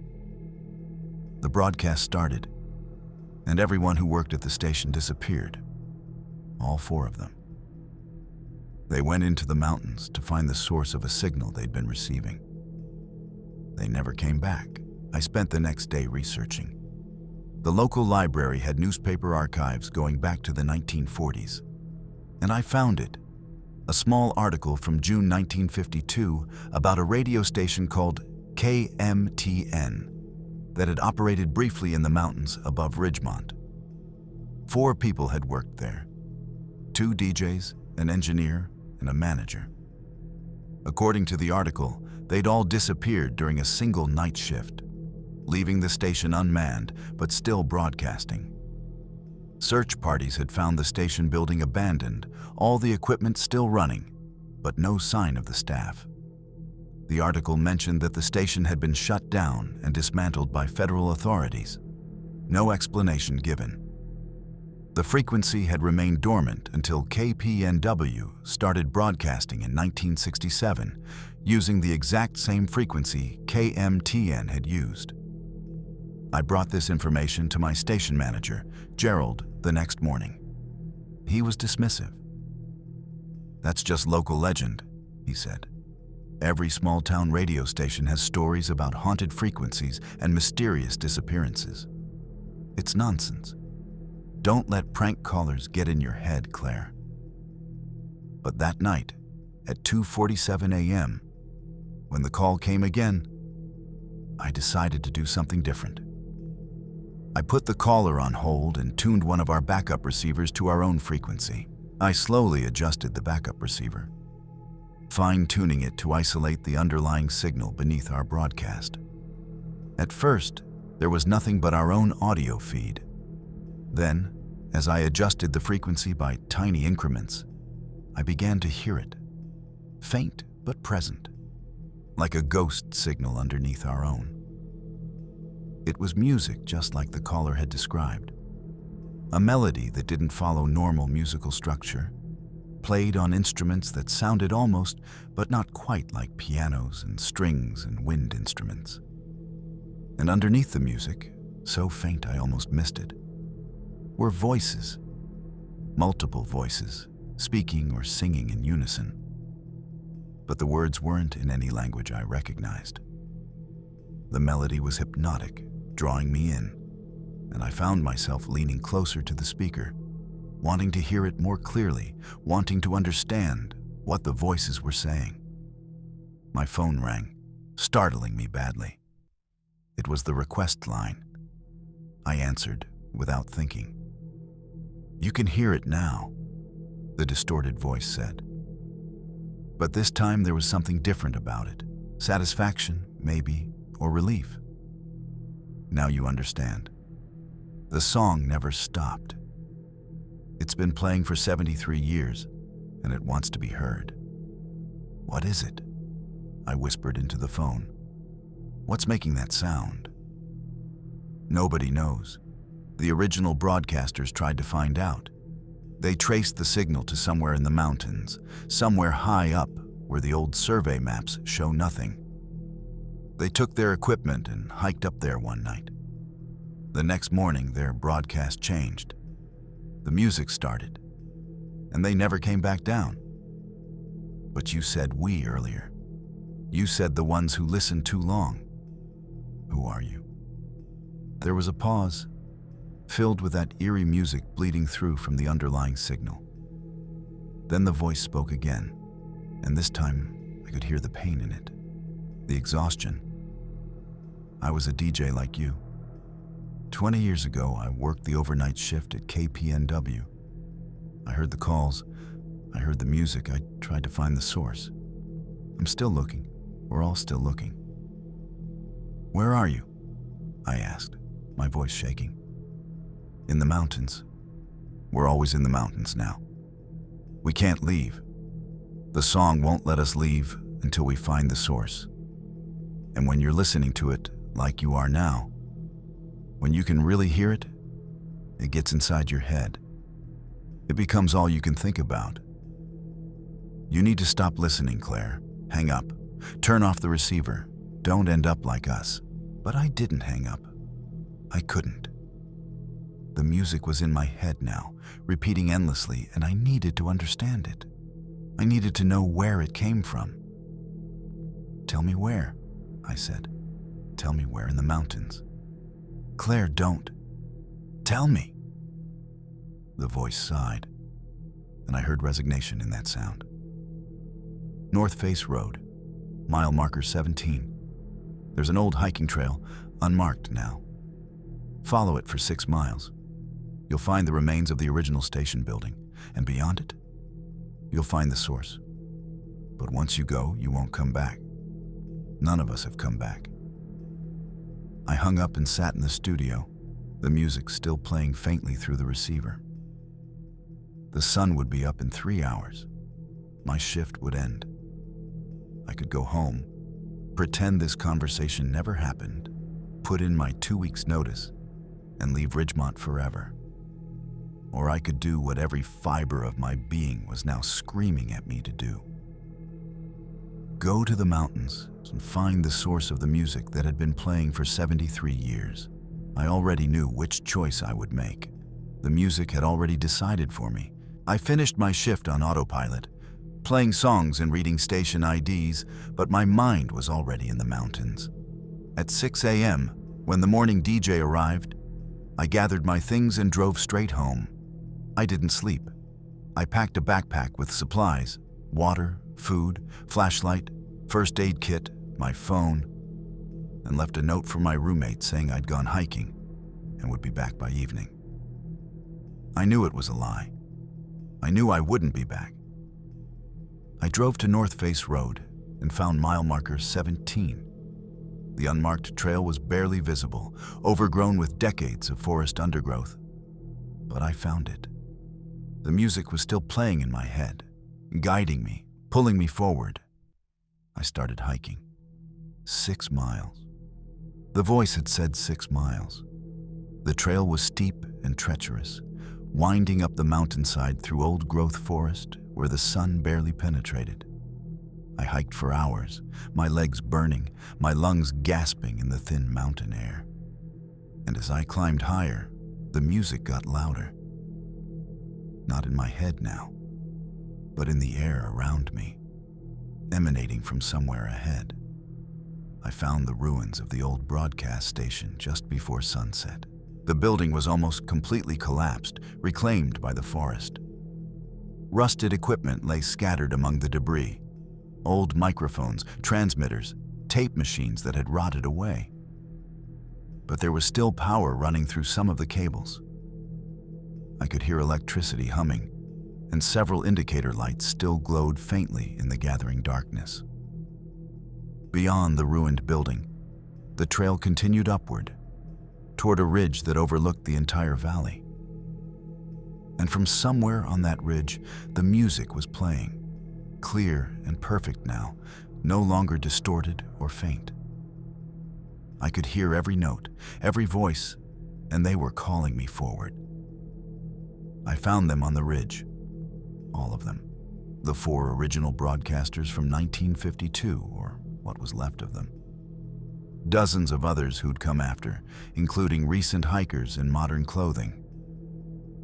The broadcast started, and everyone who worked at the station disappeared. All 4 of them. They went into the mountains to find the source of a signal they'd been receiving. They never came back. I spent the next day researching. The local library had newspaper archives going back to the 1940s, and I found it. A small article from June 1952 about a radio station called KMTN that had operated briefly in the mountains above Ridgemont. 4 people had worked there, 2 DJs, an engineer, and a manager. According to the article, they'd all disappeared during a single night shift, leaving the station unmanned but still broadcasting. Search parties had found the station building abandoned, all the equipment still running, but no sign of the staff. The article mentioned that the station had been shut down and dismantled by federal authorities. No explanation given. The frequency had remained dormant until KPNW started broadcasting in 1967, using the exact same frequency KMTN had used. I brought this information to my station manager, Gerald, the next morning. He was dismissive. "That's just local legend," he said. "Every small-town radio station has stories about haunted frequencies and mysterious disappearances. It's nonsense. Don't let prank callers get in your head, Claire." But that night, at 2:47 a.m., when the call came again, I decided to do something different. I put the caller on hold and tuned one of our backup receivers to our own frequency. I slowly adjusted the backup receiver, fine-tuning it to isolate the underlying signal beneath our broadcast. At first, there was nothing but our own audio feed. Then, as I adjusted the frequency by tiny increments, I began to hear it, faint but present, like a ghost signal underneath our own. It was music just like the caller had described. A melody that didn't follow normal musical structure, played on instruments that sounded almost, but not quite like pianos and strings and wind instruments. And underneath the music, so faint I almost missed it, were voices, multiple voices, speaking or singing in unison. But the words weren't in any language I recognized. The melody was hypnotic, drawing me in, and I found myself leaning closer to the speaker, wanting to hear it more clearly, wanting to understand what the voices were saying. My phone rang, startling me badly. It was the request line. I answered without thinking. "You can hear it now," the distorted voice said. But this time there was something different about it. Satisfaction, maybe, or relief. Now you understand. The song never stopped. It's been playing for 73 years, and it wants to be heard. What is it? I whispered into the phone. What's making that sound? Nobody knows. The original broadcasters tried to find out. They traced the signal to somewhere in the mountains, somewhere high up where the old survey maps show nothing. They took their equipment and hiked up there one night. The next morning, their broadcast changed. The music started, and they never came back down. But you said we earlier. You said the ones who listened too long. Who are you? There was a pause, filled with that eerie music bleeding through from the underlying signal. Then the voice spoke again, and this time I could hear the pain in it, the exhaustion. I was a DJ like you. 20 years ago, I worked the overnight shift at KPNW. I heard the calls, I heard the music, I tried to find the source. I'm still looking. We're all still looking. Where are you? I asked, my voice shaking. In the mountains. We're always in the mountains now. We can't leave. The song won't let us leave until we find the source. And when you're listening to it like you are now, when you can really hear it, it gets inside your head. It becomes all you can think about. You need to stop listening, Claire. Hang up. Turn off the receiver. Don't end up like us. But I didn't hang up. I couldn't. The music was in my head now, repeating endlessly, and I needed to understand it. I needed to know where it came from. Tell me where, I said. Tell me where in the mountains. Claire, don't. Tell me. The voice sighed, and I heard resignation in that sound. North Face Road, mile marker 17. There's an old hiking trail, unmarked now. Follow it for 6 miles. You'll find the remains of the original station building, and beyond it, you'll find the source. But once you go, you won't come back. None of us have come back. I hung up and sat in the studio, the music still playing faintly through the receiver. The sun would be up in 3 hours. My shift would end. I could go home, pretend this conversation never happened, put in my 2 weeks' notice, and leave Ridgemont forever. Or I could do what every fiber of my being was now screaming at me to do. Go to the mountains and find the source of the music that had been playing for 73 years. I already knew which choice I would make. The music had already decided for me. I finished my shift on autopilot, playing songs and reading station IDs, but my mind was already in the mountains. At 6 a.m., when the morning DJ arrived, I gathered my things and drove straight home. I didn't sleep. I packed a backpack with supplies, water, food, flashlight, first aid kit, my phone, and left a note for my roommate saying I'd gone hiking and would be back by evening. I knew it was a lie. I knew I wouldn't be back. I drove to North Face Road and found mile marker 17. The unmarked trail was barely visible, overgrown with decades of forest undergrowth. But I found it. The music was still playing in my head, guiding me, pulling me forward. I started hiking. 6 miles. The voice had said 6 miles. The trail was steep and treacherous, winding up the mountainside through old-growth forest where the sun barely penetrated. I hiked for hours, my legs burning, my lungs gasping in the thin mountain air. And as I climbed higher, the music got louder. Not in my head now, but in the air around me, emanating from somewhere ahead. I found the ruins of the old broadcast station just before sunset. The building was almost completely collapsed, reclaimed by the forest. Rusted equipment lay scattered among the debris. Old microphones, transmitters, tape machines that had rotted away. But there was still power running through some of the cables. I could hear electricity humming, and several indicator lights still glowed faintly in the gathering darkness. Beyond the ruined building, The trail continued upward, toward a ridge that overlooked the entire valley. And from somewhere on that ridge, the music was playing, clear and perfect now, no longer distorted or faint. I could hear every note, every voice, and they were calling me forward. I found them on the ridge, all of them, the 4 original broadcasters from 1952, or what was left of them. Dozens of others who'd come after, including recent hikers in modern clothing.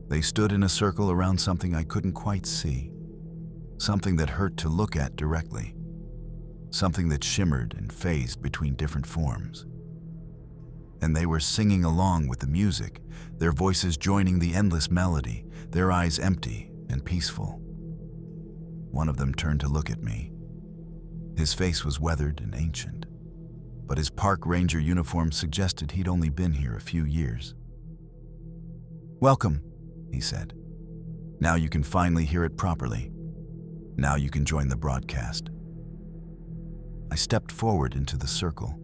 They stood in a circle around something I couldn't quite see, something that hurt to look at directly, something that shimmered and phased between different forms. And they were singing along with the music, their voices joining the endless melody, their eyes empty and peaceful. One of them turned to look at me. His face was weathered and ancient, but his park ranger uniform suggested he'd only been here a few years. "Welcome," he said. "Now you can finally hear it properly. Now you can join the broadcast." I stepped forward into the circle.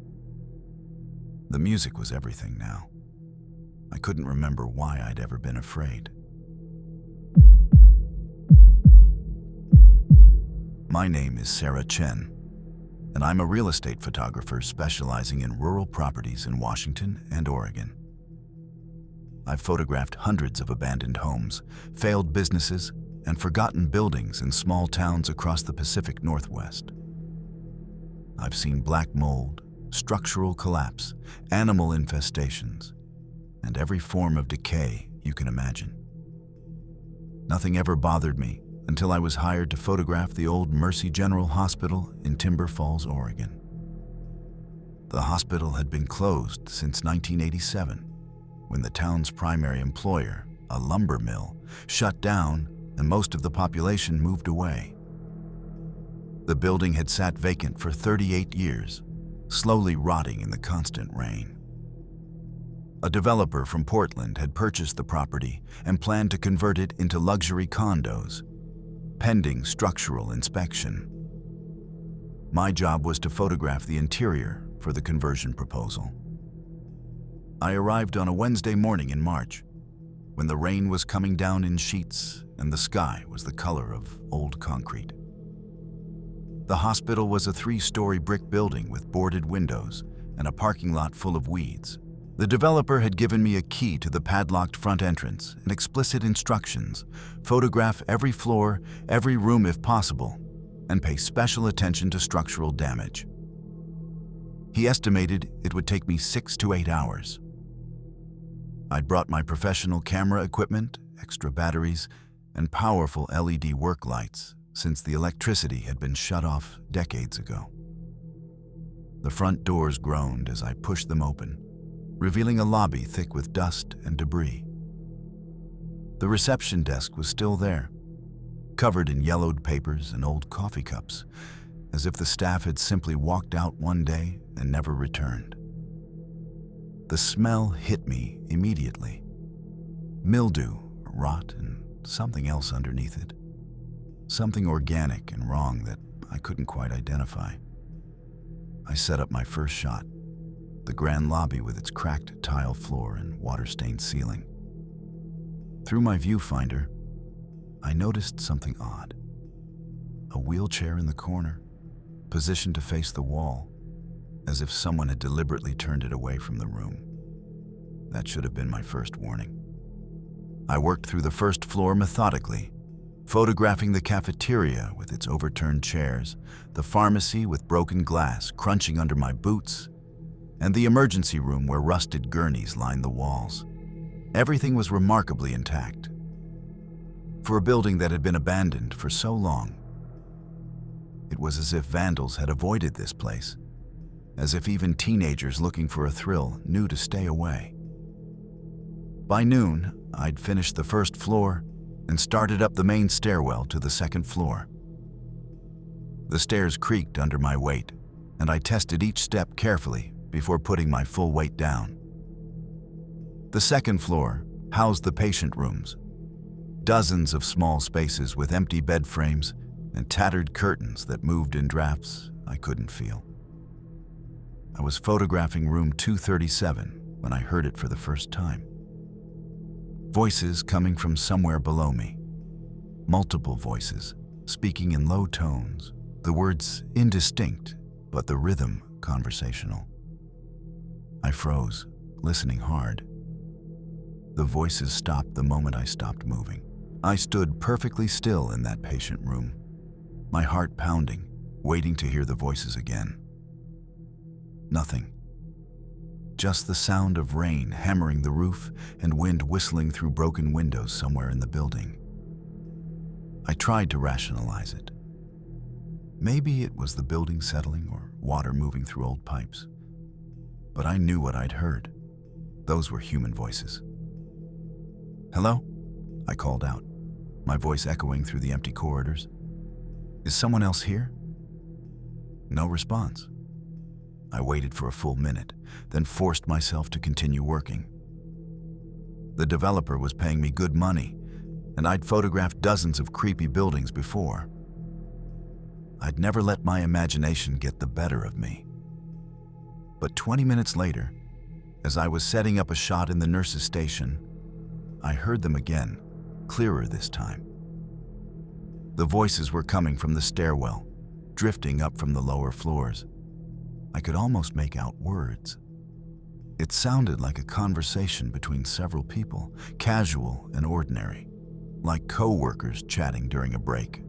The music was everything now. I couldn't remember why I'd ever been afraid. My name is Sarah Chen, and I'm a real estate photographer specializing in rural properties in Washington and Oregon. I've photographed hundreds of abandoned homes, failed businesses, and forgotten buildings in small towns across the Pacific Northwest. I've seen black mold, structural collapse, animal infestations, and every form of decay you can imagine. Nothing ever bothered me until I was hired to photograph the old Mercy General Hospital in Timber Falls, Oregon. The hospital had been closed since 1987, when the town's primary employer, a lumber mill, shut down and most of the population moved away. The building had sat vacant for 38 years, slowly rotting in the constant rain. A developer from Portland had purchased the property and planned to convert it into luxury condos, pending structural inspection. My job was to photograph the interior for the conversion proposal. I arrived on a Wednesday morning in March, when the rain was coming down in sheets and the sky was the color of old concrete. The hospital was a 3-story brick building with boarded windows and a parking lot full of weeds. The developer had given me a key to the padlocked front entrance and explicit instructions: photograph every floor, every room if possible, and pay special attention to structural damage. He estimated it would take me 6 to 8 hours. I'd brought my professional camera equipment, extra batteries, and powerful LED work lights, since the electricity had been shut off decades ago. The front doors groaned as I pushed them open, revealing a lobby thick with dust and debris. The reception desk was still there, covered in yellowed papers and old coffee cups, as if the staff had simply walked out one day and never returned. The smell hit me immediately. Mildew, rot, and something else underneath it. Something organic and wrong that I couldn't quite identify. I set up my first shot, the grand lobby with its cracked tile floor and water-stained ceiling. Through my viewfinder, I noticed something odd. A wheelchair in the corner, positioned to face the wall, as if someone had deliberately turned it away from the room. That should have been my first warning. I worked through the first floor methodically, photographing the cafeteria with its overturned chairs, the pharmacy with broken glass crunching under my boots, and the emergency room where rusted gurneys lined the walls. Everything was remarkably intact. For a building that had been abandoned for so long, it was as if vandals had avoided this place, as if even teenagers looking for a thrill knew to stay away. By noon, I'd finished the first floor and started up the main stairwell to the second floor. The stairs creaked under my weight, and I tested each step carefully before putting my full weight down. The second floor housed the patient rooms, dozens of small spaces with empty bed frames and tattered curtains that moved in drafts I couldn't feel. I was photographing room 237 when I heard it for the first time. Voices coming from somewhere below me. Multiple voices, speaking in low tones, the words indistinct, but the rhythm conversational. I froze, listening hard. The voices stopped the moment I stopped moving. I stood perfectly still in that patient room, my heart pounding, waiting to hear the voices again. Nothing. Just the sound of rain hammering the roof and wind whistling through broken windows somewhere in the building. I tried to rationalize it. Maybe it was the building settling or water moving through old pipes. But I knew what I'd heard. Those were human voices. "Hello?" I called out, my voice echoing through the empty corridors. "Is someone else here?" No response. I waited for a full minute, then forced myself to continue working. The developer was paying me good money, and I'd photographed dozens of creepy buildings before. I'd never let my imagination get the better of me. But 20 minutes later, as I was setting up a shot in the nurse's station, I heard them again, clearer this time. The voices were coming from the stairwell, drifting up from the lower floors. I could almost make out words. It sounded like a conversation between several people, casual and ordinary, like co-workers chatting during a break.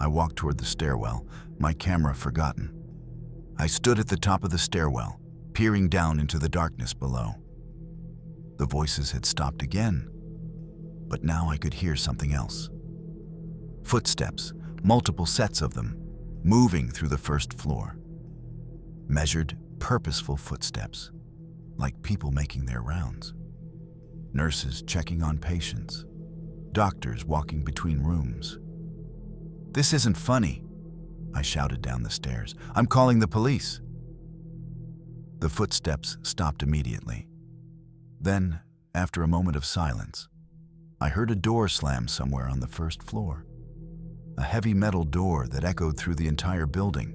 I walked toward the stairwell, my camera forgotten. I stood at the top of the stairwell, peering down into the darkness below. The voices had stopped again, but now I could hear something else. Footsteps, multiple sets of them, moving through the first floor. Measured, purposeful footsteps, like people making their rounds. Nurses checking on patients. Doctors walking between rooms. "This isn't funny," I shouted down the stairs. "I'm calling the police." The footsteps stopped immediately. Then, after a moment of silence, I heard a door slam somewhere on the first floor. A heavy metal door that echoed through the entire building.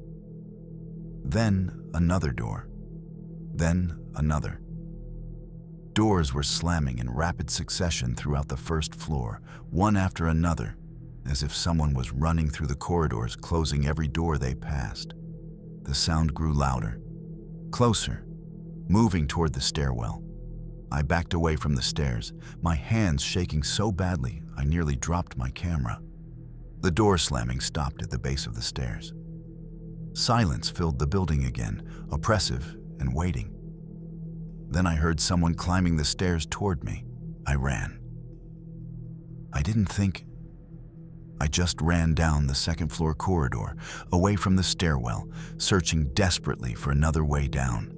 Then another door. Then another. Doors were slamming in rapid succession throughout the first floor, one after another, as if someone was running through the corridors, closing every door they passed. The sound grew louder, closer, moving toward the stairwell. I backed away from the stairs, my hands shaking so badly I nearly dropped my camera. The door slamming stopped at the base of the stairs. Silence filled the building again, oppressive and waiting. Then I heard someone climbing the stairs toward me. I ran. I didn't think. I just ran down the second-floor corridor, away from the stairwell, searching desperately for another way down.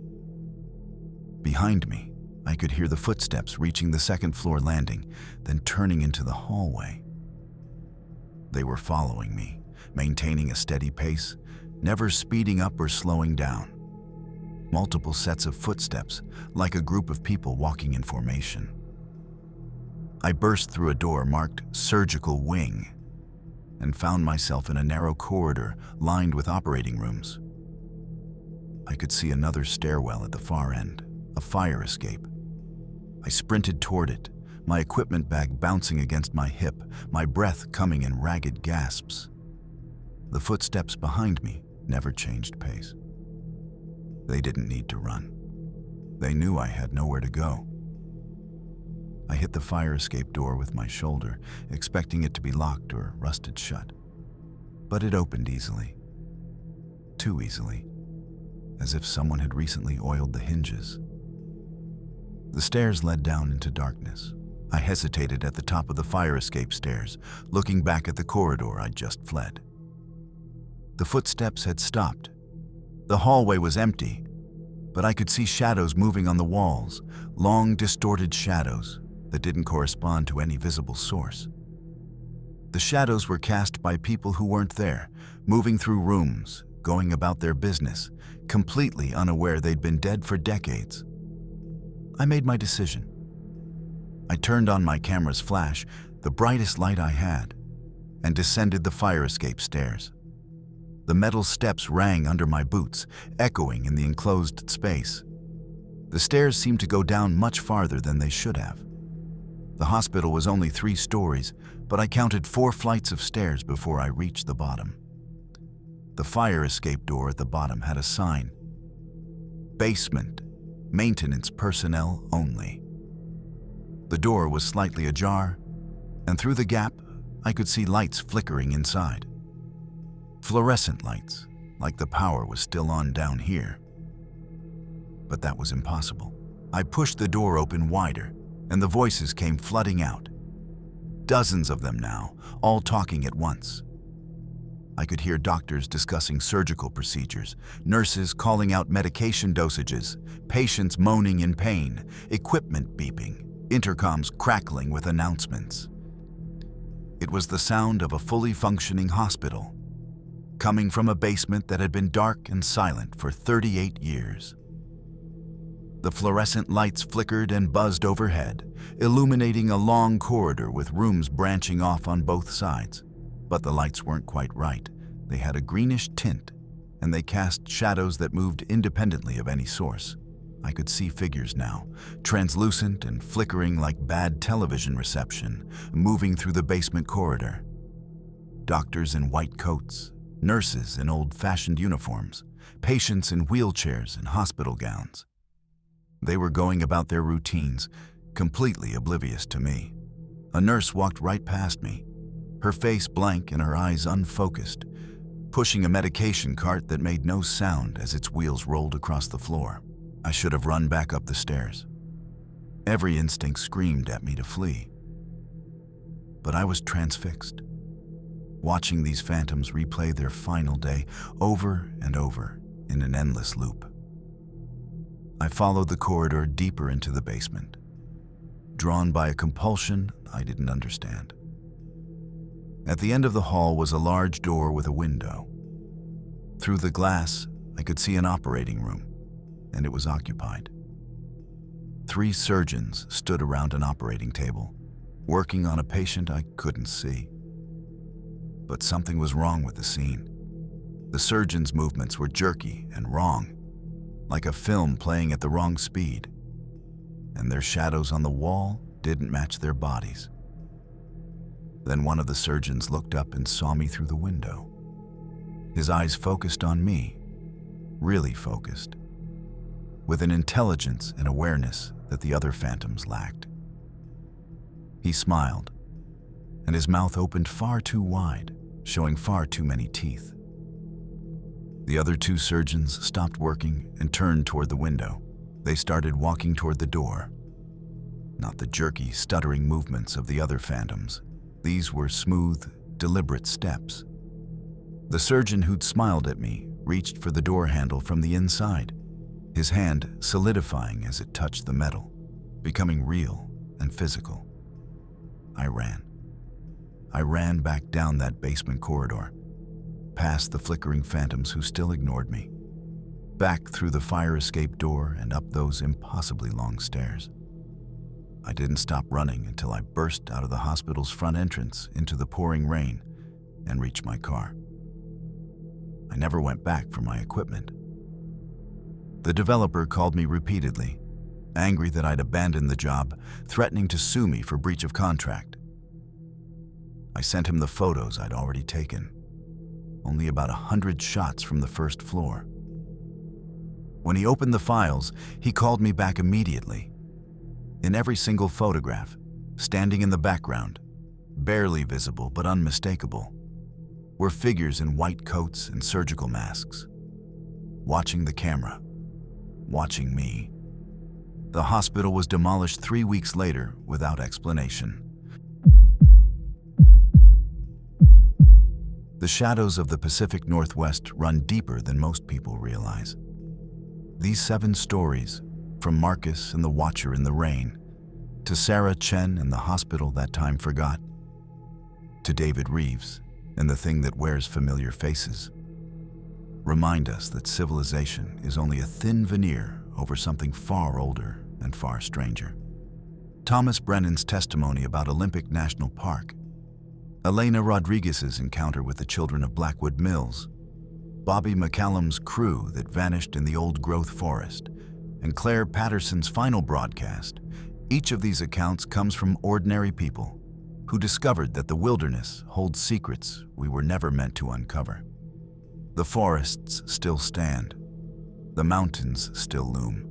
Behind me, I could hear the footsteps reaching the second-floor landing, then turning into the hallway. They were following me, maintaining a steady pace, never speeding up or slowing down. Multiple sets of footsteps, like a group of people walking in formation. I burst through a door marked Surgical Wing and found myself in a narrow corridor lined with operating rooms. I could see another stairwell at the far end, a fire escape. I sprinted toward it, my equipment bag bouncing against my hip, my breath coming in ragged gasps. The footsteps behind me never changed pace. They didn't need to run. They knew I had nowhere to go. I hit the fire escape door with my shoulder, expecting it to be locked or rusted shut. But it opened easily. Too easily, as if someone had recently oiled the hinges. The stairs led down into darkness. I hesitated at the top of the fire escape stairs, looking back at the corridor I'd just fled. The footsteps had stopped. The hallway was empty, but I could see shadows moving on the walls, long, distorted shadows that didn't correspond to any visible source. The shadows were cast by people who weren't there, moving through rooms, going about their business, completely unaware they'd been dead for decades. I made my decision. I turned on my camera's flash, the brightest light I had, and descended the fire escape stairs. The metal steps rang under my boots, echoing in the enclosed space. The stairs seemed to go down much farther than they should have. The hospital was only 3 stories, but I counted 4 flights of stairs before I reached the bottom. The fire escape door at the bottom had a sign: "Basement, maintenance personnel only." The door was slightly ajar, and through the gap, I could see lights flickering inside. Fluorescent lights, like the power was still on down here. But that was impossible. I pushed the door open wider, and the voices came flooding out. Dozens of them now, all talking at once. I could hear doctors discussing surgical procedures, nurses calling out medication dosages, patients moaning in pain, equipment beeping, intercoms crackling with announcements. It was the sound of a fully functioning hospital, coming from a basement that had been dark and silent for 38 years. The fluorescent lights flickered and buzzed overhead, illuminating a long corridor with rooms branching off on both sides. But the lights weren't quite right. They had a greenish tint, and they cast shadows that moved independently of any source. I could see figures now, translucent and flickering like bad television reception, moving through the basement corridor. Doctors in white coats, nurses in old-fashioned uniforms, patients in wheelchairs and hospital gowns. They were going about their routines, completely oblivious to me. A nurse walked right past me, her face blank and her eyes unfocused, pushing a medication cart that made no sound as its wheels rolled across the floor. I should have run back up the stairs. Every instinct screamed at me to flee. But I was transfixed, watching these phantoms replay their final day over and over in an endless loop. I followed the corridor deeper into the basement, drawn by a compulsion I didn't understand. At the end of the hall was a large door with a window. Through the glass, I could see an operating room, and it was occupied. 3 surgeons stood around an operating table, working on a patient I couldn't see. But something was wrong with the scene. The surgeons' movements were jerky and wrong, like a film playing at the wrong speed, and their shadows on the wall didn't match their bodies. Then one of the surgeons looked up and saw me through the window. His eyes focused on me, really focused, with an intelligence and awareness that the other phantoms lacked. He smiled, and his mouth opened far too wide, showing far too many teeth. The other 2 surgeons stopped working and turned toward the window. They started walking toward the door. Not the jerky, stuttering movements of the other phantoms. These were smooth, deliberate steps. The surgeon who'd smiled at me reached for the door handle from the inside, his hand solidifying as it touched the metal, becoming real and physical. I ran. I ran back down that basement corridor, past the flickering phantoms who still ignored me, back through the fire escape door and up those impossibly long stairs. I didn't stop running until I burst out of the hospital's front entrance into the pouring rain and reached my car. I never went back for my equipment. The developer called me repeatedly, angry that I'd abandoned the job, threatening to sue me for breach of contract. I sent him the photos I'd already taken, only about 100 shots from the first floor. When he opened the files, he called me back immediately. In every single photograph, standing in the background, barely visible but unmistakable, were figures in white coats and surgical masks, watching the camera, watching me. The hospital was demolished 3 weeks later without explanation. The shadows of the Pacific Northwest run deeper than most people realize. These 7 stories, from Marcus and the Watcher in the Rain, to Sarah Chen and the hospital that time forgot, to David Reeves and the thing that wears familiar faces, remind us that civilization is only a thin veneer over something far older and far stranger. Thomas Brennan's testimony about Olympic National Park, Elena Rodriguez's encounter with the children of Blackwood Mills, Bobby McCallum's crew that vanished in the old-growth forest, and Claire Patterson's final broadcast, each of these accounts comes from ordinary people who discovered that the wilderness holds secrets we were never meant to uncover. The forests still stand. The mountains still loom.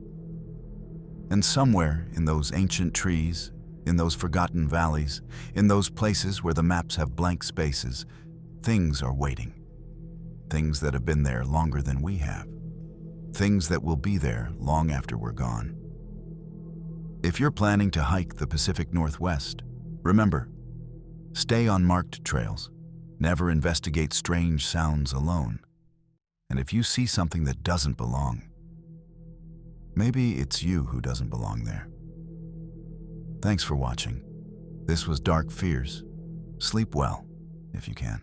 And somewhere in those ancient trees, in those forgotten valleys, in those places where the maps have blank spaces, things are waiting. Things that have been there longer than we have. Things that will be there long after we're gone. If you're planning to hike the Pacific Northwest, remember, stay on marked trails. Never investigate strange sounds alone. And if you see something that doesn't belong, maybe it's you who doesn't belong there. Thanks for watching. This was Dark Fears. Sleep well, if you can.